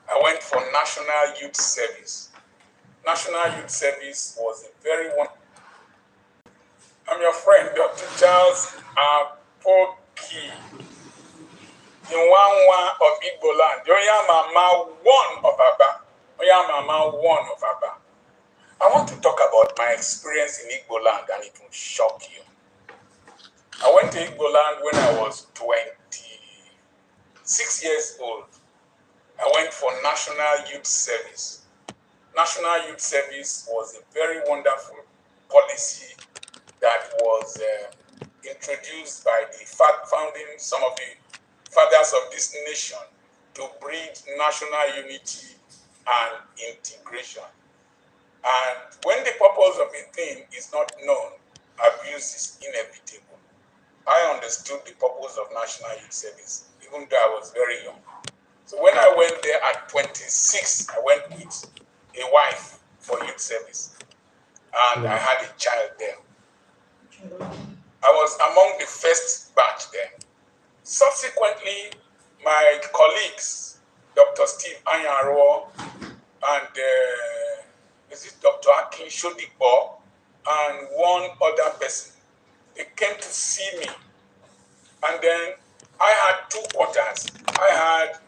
I went for National Youth Service. National Youth Service was a very one. I'm your friend, Dr. Charles Apoki. In one of Igboland, Oya Mama one of Aba. Oya Mama one of Aba. I want to talk about my experience in Igboland, and it will shock you. I went to Igboland when I was 26 years old. I went for National Youth Service. National Youth Service was a very wonderful policy that was introduced by the some of the fathers of this nation to breed national unity and integration. And when the purpose of a thing is not known, abuse is inevitable. I understood the purpose of National Youth Service, even though I was very young. So when I went there at 26, I went with a wife for youth service. And I had a child there. I was among the first batch there. Subsequently, my colleagues, Dr. Steve Anyaro and Dr. Akin Shodipo and one other person, they came to see me. And then I had two quarters. I had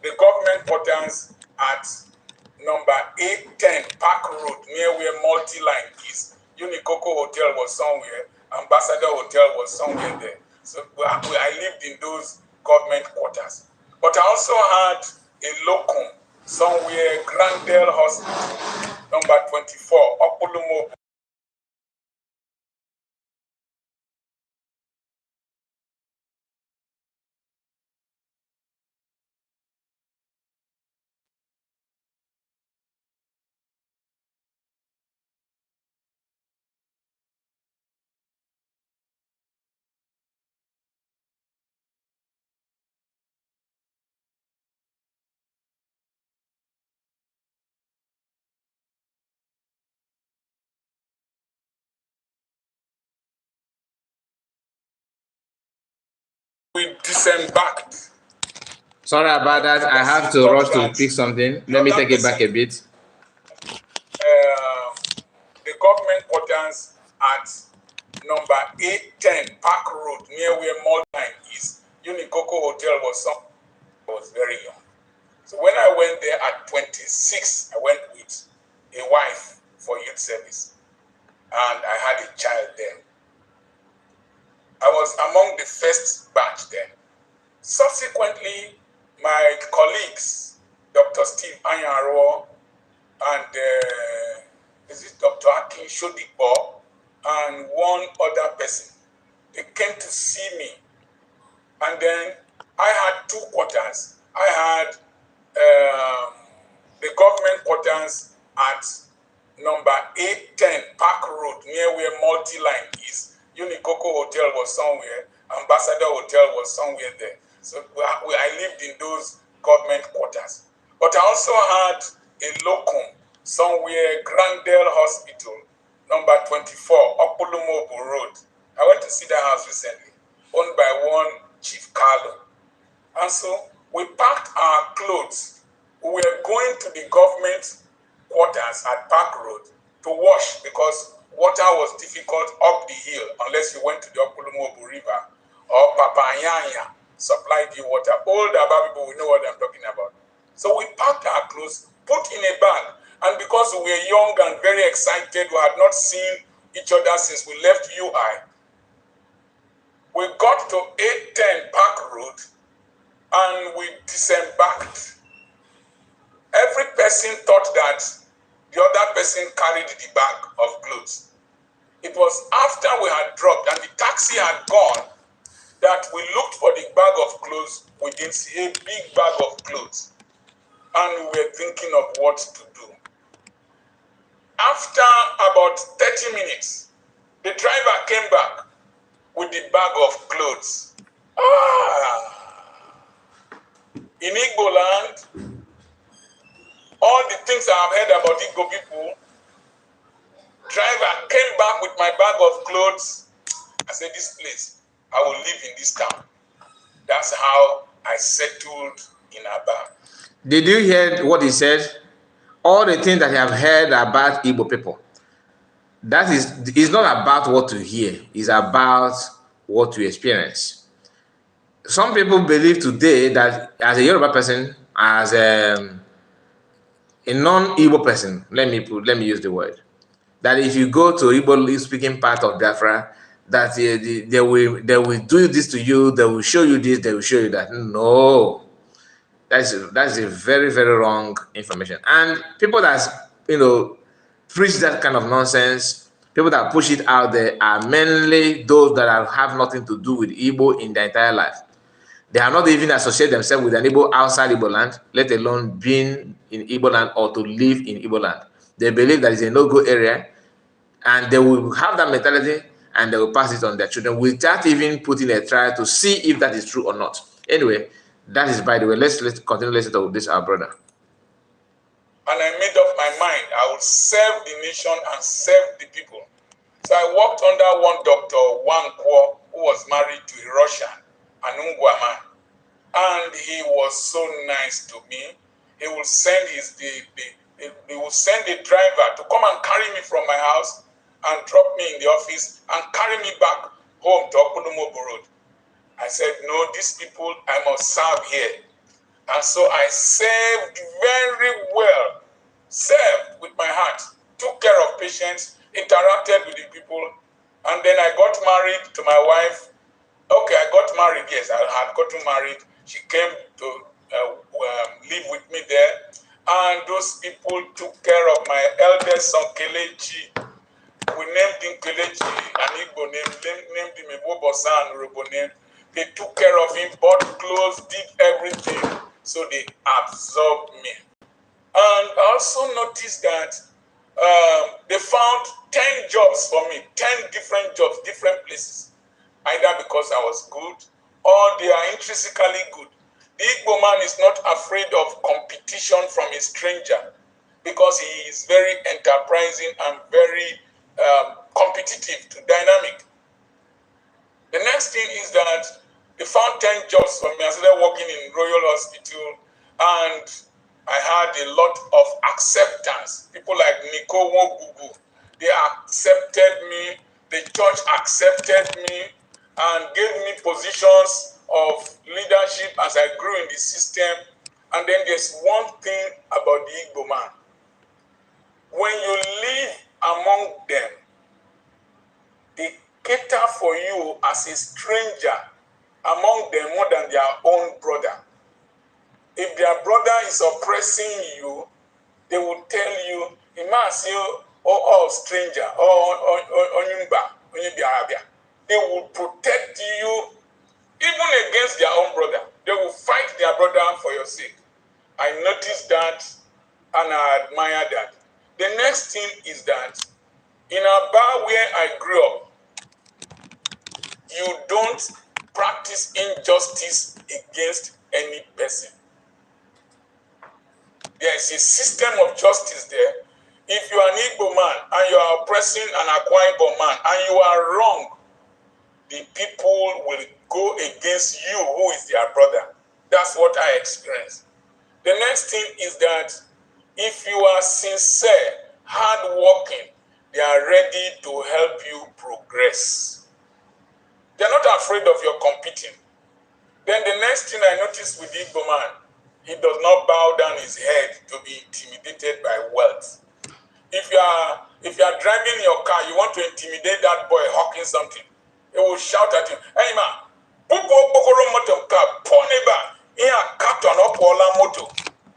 the government quarters at number 810 Park Road, near where Multi-Line is. Unicoco Hotel was somewhere. Ambassador Hotel was somewhere there. So I lived in those government quarters. But I also had a locum somewhere, Grandel Hospital, number 24, Opulumo. We disembarked. Sorry about that. I have to rush to pick something. Let me take it back a bit. The government quarters at number 810 Park Road, near where Moldline is. Unikoko Hotel was something. I was very young. So when I went there at 26, I went with a wife for youth service. And I had a child there. I was among the first batch then. Subsequently, my colleagues, Dr. Steve Anyaro and is it Dr. Akin Shodipo and one other person, they came to see me. And then I had two quarters. I had the government quarters at number 810 Park Road, near where Multi-Line is. Unikoko Hotel was somewhere. Ambassador Hotel was somewhere there. So I lived in those government quarters. But I also had a locum somewhere, Grandel Hospital, number 24, Opulumobu Road. I went to see that house recently, owned by one Chief Carlo. And so we packed our clothes. We were going to the government quarters at Park Road to wash because water was difficult up the hill unless you went to the Opulumobu River or Papayanya supplied you water. Old Aba people, we know what I'm talking about. So we packed our clothes, put in a bag, and because we were young and very excited, we had not seen each other since we left UI, we got to 810 Park Road and we disembarked. Every person thought that the other person carried the bag of clothes. It was after we had dropped and the taxi had gone that we looked for the bag of clothes. We didn't see a big bag of clothes. And we were thinking of what to do. After about 30 minutes, the driver came back with the bag of clothes. In Igboland, all the things I have heard about Igbo people, driver came back with my bag of clothes. I said, this place, I will live in this town. That's how I settled in Aba. Did you hear what he said? All the things that you have heard about Igbo people. That is, it's not about what you hear. It's about what you experience. Some people believe today that as a Yoruba person, as a non-Igbo person, let me use the word, that if you go to Igbo speaking part of Biafra, that they will do this to you, they will show you this, they will show you that. No, that's a very, very wrong information. And people that preach that kind of nonsense, people that push it out there are mainly those that have nothing to do with Igbo in their entire life. They have not even associated themselves with an Igbo outside Igboland, let alone being in Igboland or to live in Igboland. They believe that it's a no-go area, and they will have that mentality and they will pass it on their children without even putting a trial to see if that is true or not. Anyway, that is by the way. Let's continue listening to this, our brother. And I made up my mind, I would serve the nation and serve the people. So I worked under one Dr. Wankwo, who was married to a Russian, an Ungwaman. And he was so nice to me. He would send he would send a driver to come and carry me from my house and drop me in the office and carry me back home to Okulumobo Road. I said, no, these people, I must serve here. And so I served very well, served with my heart, took care of patients, interacted with the people, and then I got married to my wife. Okay, I got married, yes, I had gotten married. She came to live with me there, and those people took care of my eldest son, Kelechi. We named him Kelechi, an Igbo name, named him Ebobosa and Robo name. They took care of him, bought clothes, did everything, so they absorbed me. And I also noticed that they found 10 jobs for me, 10 different jobs, different places, either because I was good or they are intrinsically good. The Igbo man is not afraid of competition from a stranger because he is very enterprising and very competitive to dynamic. The next thing is that they found 10 jobs for me. I started working in Royal Hospital and I had a lot of acceptance. People like Nico Wogugu, they accepted me, the church accepted me and gave me positions of leadership as I grew in the system. And then there's one thing about the Igbo man. When you live among them, they cater for you as a stranger among them more than their own brother. If their brother is oppressing you, they will tell you, stranger, they will protect you even against their own brother. They will fight their brother for your sake. I noticed that and I admire that. The next thing is that in Aba where I grew up, you don't practice injustice against any person. There is a system of justice there. If you are an Igbo man and you are oppressing an Akwa Ibom man and you are wrong, the people will go against you who is their brother. That's what I experienced. The next thing is that if you are sincere, hardworking, they are ready to help you progress. They're not afraid of your competing. Then the next thing I noticed with the Igbo man, he does not bow down his head to be intimidated by wealth. If you are driving your car, you want to intimidate that boy hawking something, he will shout at you, "Hey man,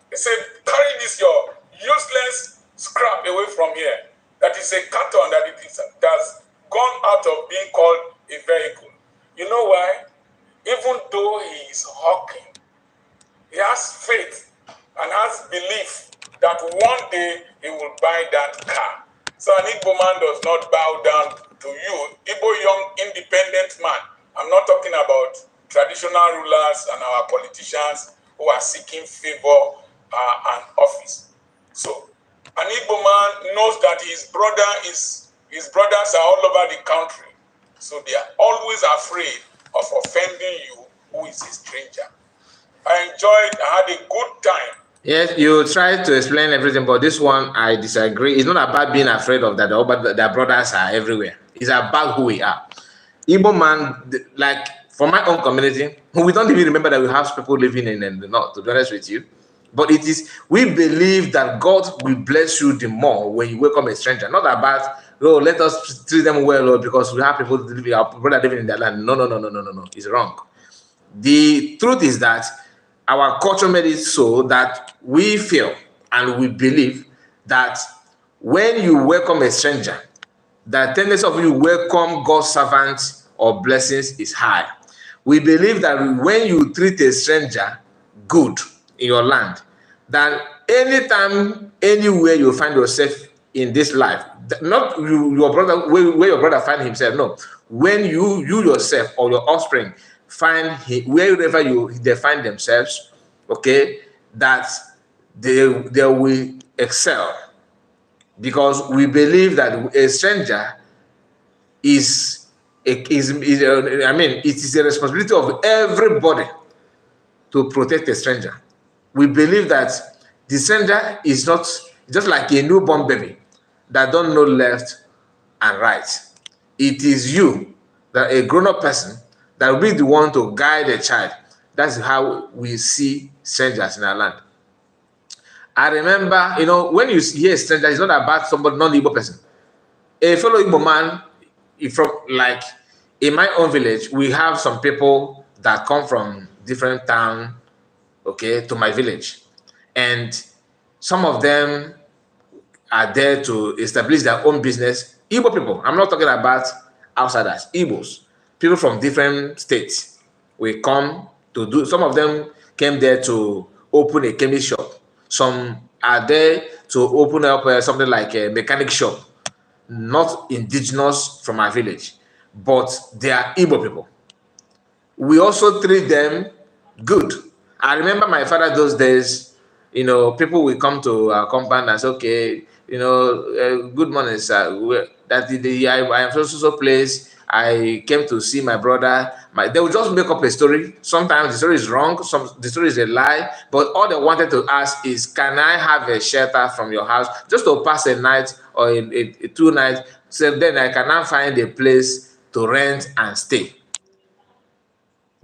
he said, carry this your useless scrap away from here. That is a carton that it has gone out of being called a vehicle." You know why? Even though he is hawking, he has faith and has belief that one day he will buy that car. So an Igbo man does not bow down to you. Igbo young independent man. I'm not talking about traditional rulers and our politicians who are seeking favor and office. So an Igbo man knows that his brothers are all over the country. So they are always afraid of offending you, who is a stranger. I had a good time. Yes, you tried to explain everything, but this one I disagree. It's not about being afraid of that, but their brothers are everywhere. It's about who we are. Igbo man, like for my own community, we don't even remember that we have people living in the north, to be honest with you. But we believe that God will bless you the more when you welcome a stranger. Not about, let us treat them well, because we have people living, our brother living in their land. No. It's wrong. The truth is that our culture made it so that we feel and we believe that when you welcome a stranger, the tendency of you welcome God's servants or blessings is high. We believe that when you treat a stranger good in your land, that anytime, anywhere you find yourself in this life, not your brother, where your brother find himself, no, when you yourself or your offspring find wherever they find themselves, okay, that they will excel, because we believe that a stranger it is a responsibility of everybody to protect a stranger. We believe that the stranger is not just like a newborn baby that don't know left and right. It is you, that a grown-up person, that will be the one to guide a child. That's how we see strangers in our land. I remember, when you hear a stranger, it's not about somebody, non-Igbo person. A fellow Igbo man, like in my own village, we have some people that come from different towns, okay, to my village. And some of them are there to establish their own business. Igbo people, I'm not talking about outsiders, Igbos, people from different states will come to do. Some of them came there to open a chemist shop. Some are there to open up something like a mechanic shop. Not indigenous from our village, but they are Igbo people. We also treat them good. I remember my father those days, people will come to our compound and say, okay, good morning, sir. I am so place. I came to see my brother. They will just make up a story. Sometimes the story is wrong. The story is a lie. But all they wanted to ask is, can I have a shelter from your house just to pass a night or a 2 nights So then I can now find a place to rent and stay.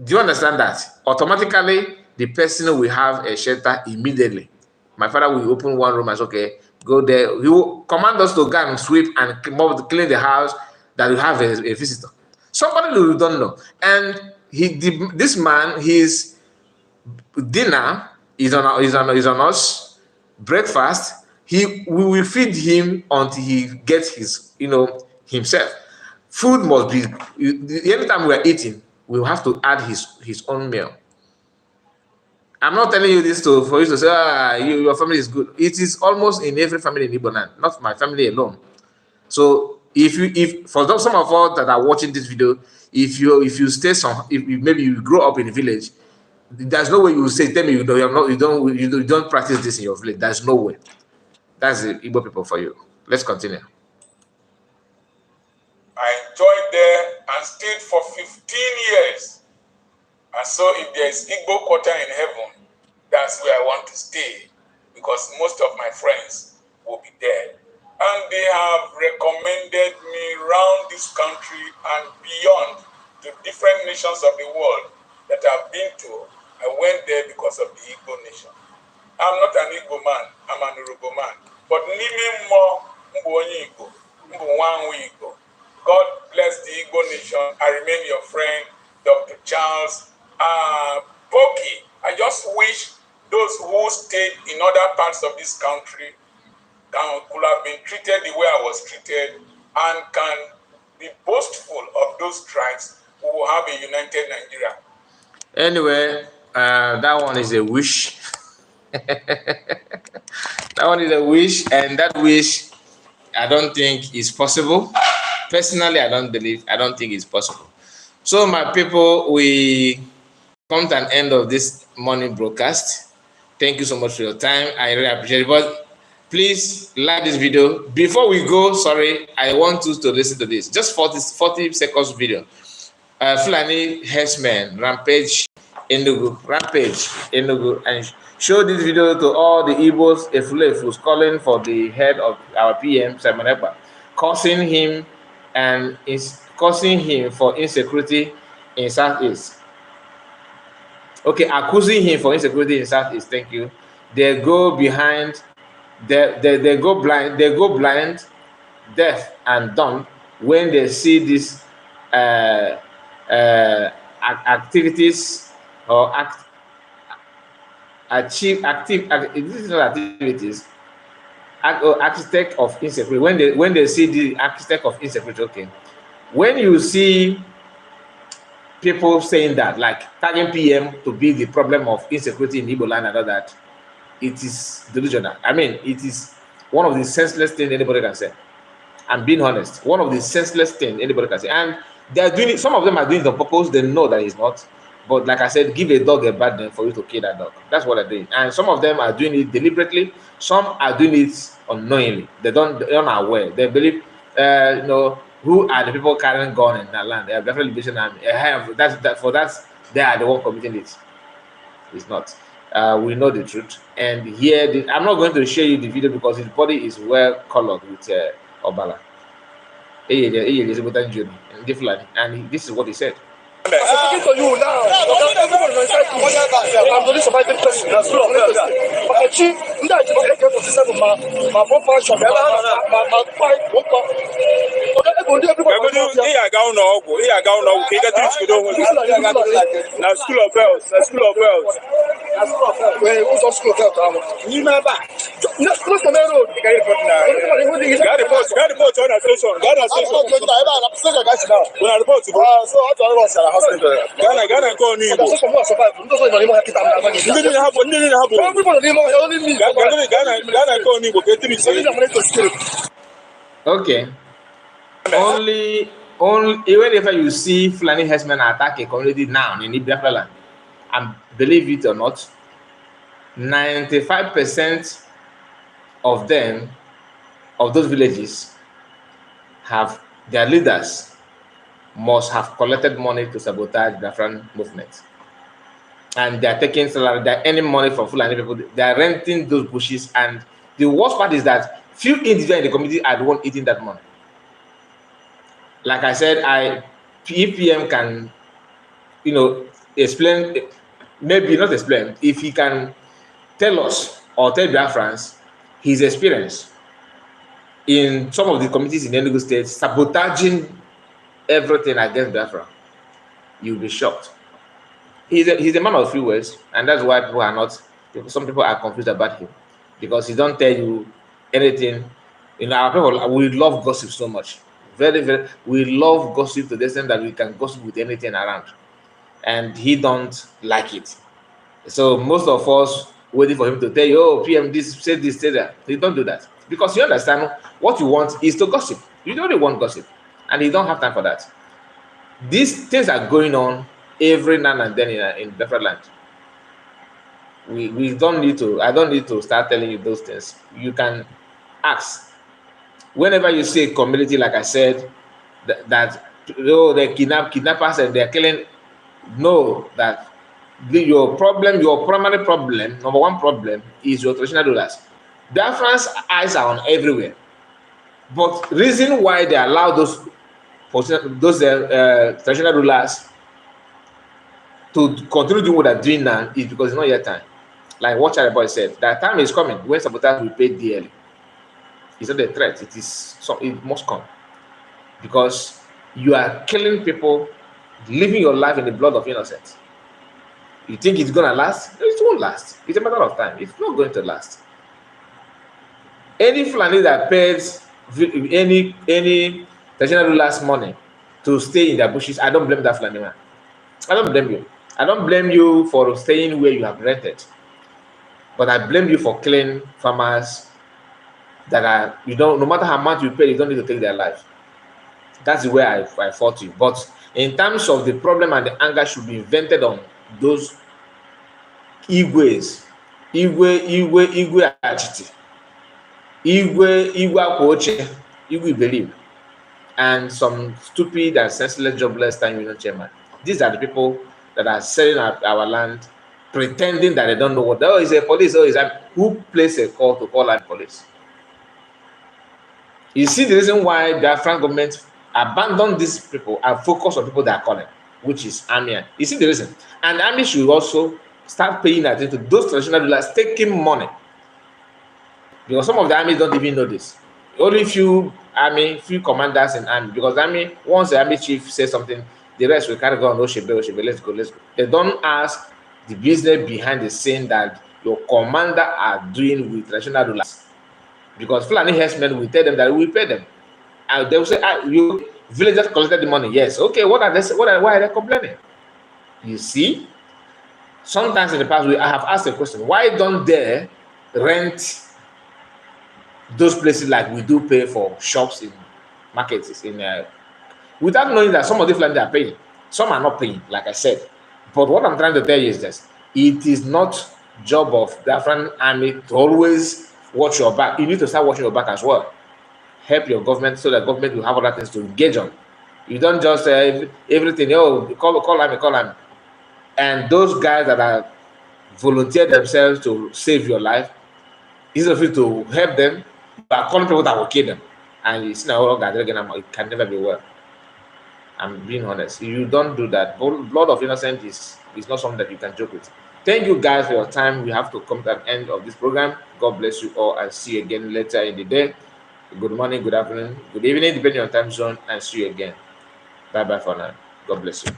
Do you understand that? Automatically, the person will have a shelter immediately. My father will open one room and say, okay, go there. He will command us to go and sweep and clean the house that we have a visitor. Somebody who don't know. And this man, his dinner is on us, breakfast, we will feed him until he gets his, himself. Food must be, anytime we are eating, we will have to add his own meal. I'm not telling you this for you to say, your family is good. It is almost in every family in Igboland, not my family alone. So if for some of us that are watching this video, if you stay maybe you grow up in a village, there's no way you will say, tell me you don't practice this in your village. There's no way. That's the Igbo people for you. Let's continue. I enjoyed there and stayed for 15 years. And so if there is Igbo quarter in heaven, that's where I want to stay, because most of my friends will be there. And they have recommended me around this country and beyond to different nations of the world that I've been to. I went there because of the Igbo nation. I'm not an Igbo man, I'm an Urobo man. But Nimi Mo Igbo, Igbo. God bless the Igbo nation. I remain your friend, Dr. Charles Poki. I just wish those who stayed in other parts of this country could have been treated the way I was treated and can be boastful of those tribes who will have a united Nigeria. Anyway, that one is a wish. That one is a wish, and that wish I don't think is possible. Personally, I don't think it's possible. So my people, we come to an end of this morning broadcast. Thank you so much for your time. I really appreciate it. But please like this video. Before we go, I want you to listen to this. Just 40 seconds video. Fulani herdsmen rampage Enugu, and show this video to all the Igbos, Efulefus, calling for the head of our PM, Simon Ekpa, causing him for insecurity in Southeast. Okay, accusing him for insecurity in Southeast. Thank you. They go behind. They go blind, deaf, and dumb when they see these activities or activities. Architect of insecurity. When they see the architect of insecurity, okay. When you see people saying that, like tagging PM to be the problem of insecurity in Igboland and all that, it is delusional. I mean, it is one of the senseless things anybody can say. I'm being honest. One of the senseless things anybody can say. And they are doing it. Some of them are doing it on purpose. They know that it's not. But like I said, give a dog a bad name for you to kill that dog. That's what they're doing. And some of them are doing it deliberately. Some are doing it unknowingly. They're not aware. They believe, who are the people carrying gun in that land? They are definitely Liberation Army. They are the one committing it. It's not. We know the truth. And here, I'm not going to show you the video because his body is well colored with Obala. And this is what he said. I'm speaking to you now. Everybody is inside you. I'm the least surviving person. That's true. But the chief, my profile shop, my fight, woke up. School of Bells. Where who's on School of Bells? You know that. Let's go to the road. Got the post on the station. Got the station. When I report to so I was Ghana go on Igbo. Okay. Only even if you see Fulani herdsmen attack a community now in Biafran, and believe it or not, 95% of those villages have their leaders must have collected money to sabotage the Biafran movement. And they are taking salary, they are earning money from Fulani people, they are renting those bushes, and the worst part is that few individuals in the community are the one eating that money. like I said, if PM can, explain, maybe not explain, if he can tell us or tell Biafrans his experience in some of the communities in Enugu State sabotaging everything against Biafra, you'll be shocked. He's a man of few words, and that's why some people are confused about him, because he don't tell you anything. Our people, we love gossip so much. Very, very, we love gossip to the extent that we can gossip with anything around. And he don't like it. So most of us waiting for him to tell you, oh, PM this, say this, say that. He don't do that. Because you understand, what you want is to gossip. You don't really want gossip. And he don't have time for that. These things are going on every now and then in different land. We don't need to, I don't need to start telling you those things. You can ask. Whenever you see a community, like I said, that they kidnappers and they're killing, know that your primary problem, number one problem, is your traditional rulers. Biafrans' eyes are on everywhere. But reason why they allow those traditional rulers to continue doing what they're doing now is because it's not yet time. Like what Charlie Boy said, that time is coming when sabotage will pay dearly. It's not a threat, it must come. Because you are killing people, living your life in the blood of innocence. You think it's gonna last? It won't last. It's a matter of time. It's not going to last. Any Fulani that pays any traditional rulers money to stay in their bushes, I don't blame that Fulani man. I don't blame you. I don't blame you for staying where you have rented. But I blame you for killing farmers that are, no matter how much you pay, you don't need to take their life. That's the way I fought you. But in terms of the problem and the anger should be invented on those Igwes, Igwe Achiti, Igwe Akwoche, Igwe Believe, and some stupid and senseless jobless time union chairman. These are the people that are selling our land, pretending that they don't know what. Oh, is a police. Oh, who placed a call to call out police? You see the reason why the Biafran government abandoned these people and focus on people that are calling, which is army. You see the reason, and the army should also start paying attention to those traditional rulers taking money, because some of the armies don't even know this. Only few commanders in army, because army, once the army chief says something, the rest will carry on. Oshebe, let's go. They don't ask the business behind the scene that your commander are doing with traditional rulers. Because Fulani herdsmen will tell them that we pay them, and they will say, you villagers collected the money. Yes, okay. Why are they complaining? You see, sometimes in the past I have asked a question: why don't they rent those places like we do pay for shops in markets without knowing that some of the Fulani are paying, some are not paying, like I said. But what I'm trying to tell you is this: it is not job of the Biafran army to always watch your back. You need to start watching your back as well. Help your government so that government will have other things to engage on. You don't just say everything, call army. And those guys that are volunteer themselves to save your life, instead of you to help them, you are calling people that will kill them. And you see now, it can never be well. I'm being honest. You don't do that. Blood of innocent is not something that you can joke with. Thank you guys for your time. We have to come to the end of this program. God bless you all, and see you again later in the day. Good morning, good afternoon, good evening, depending on time zone, and see you again. Bye-bye for now. God bless you.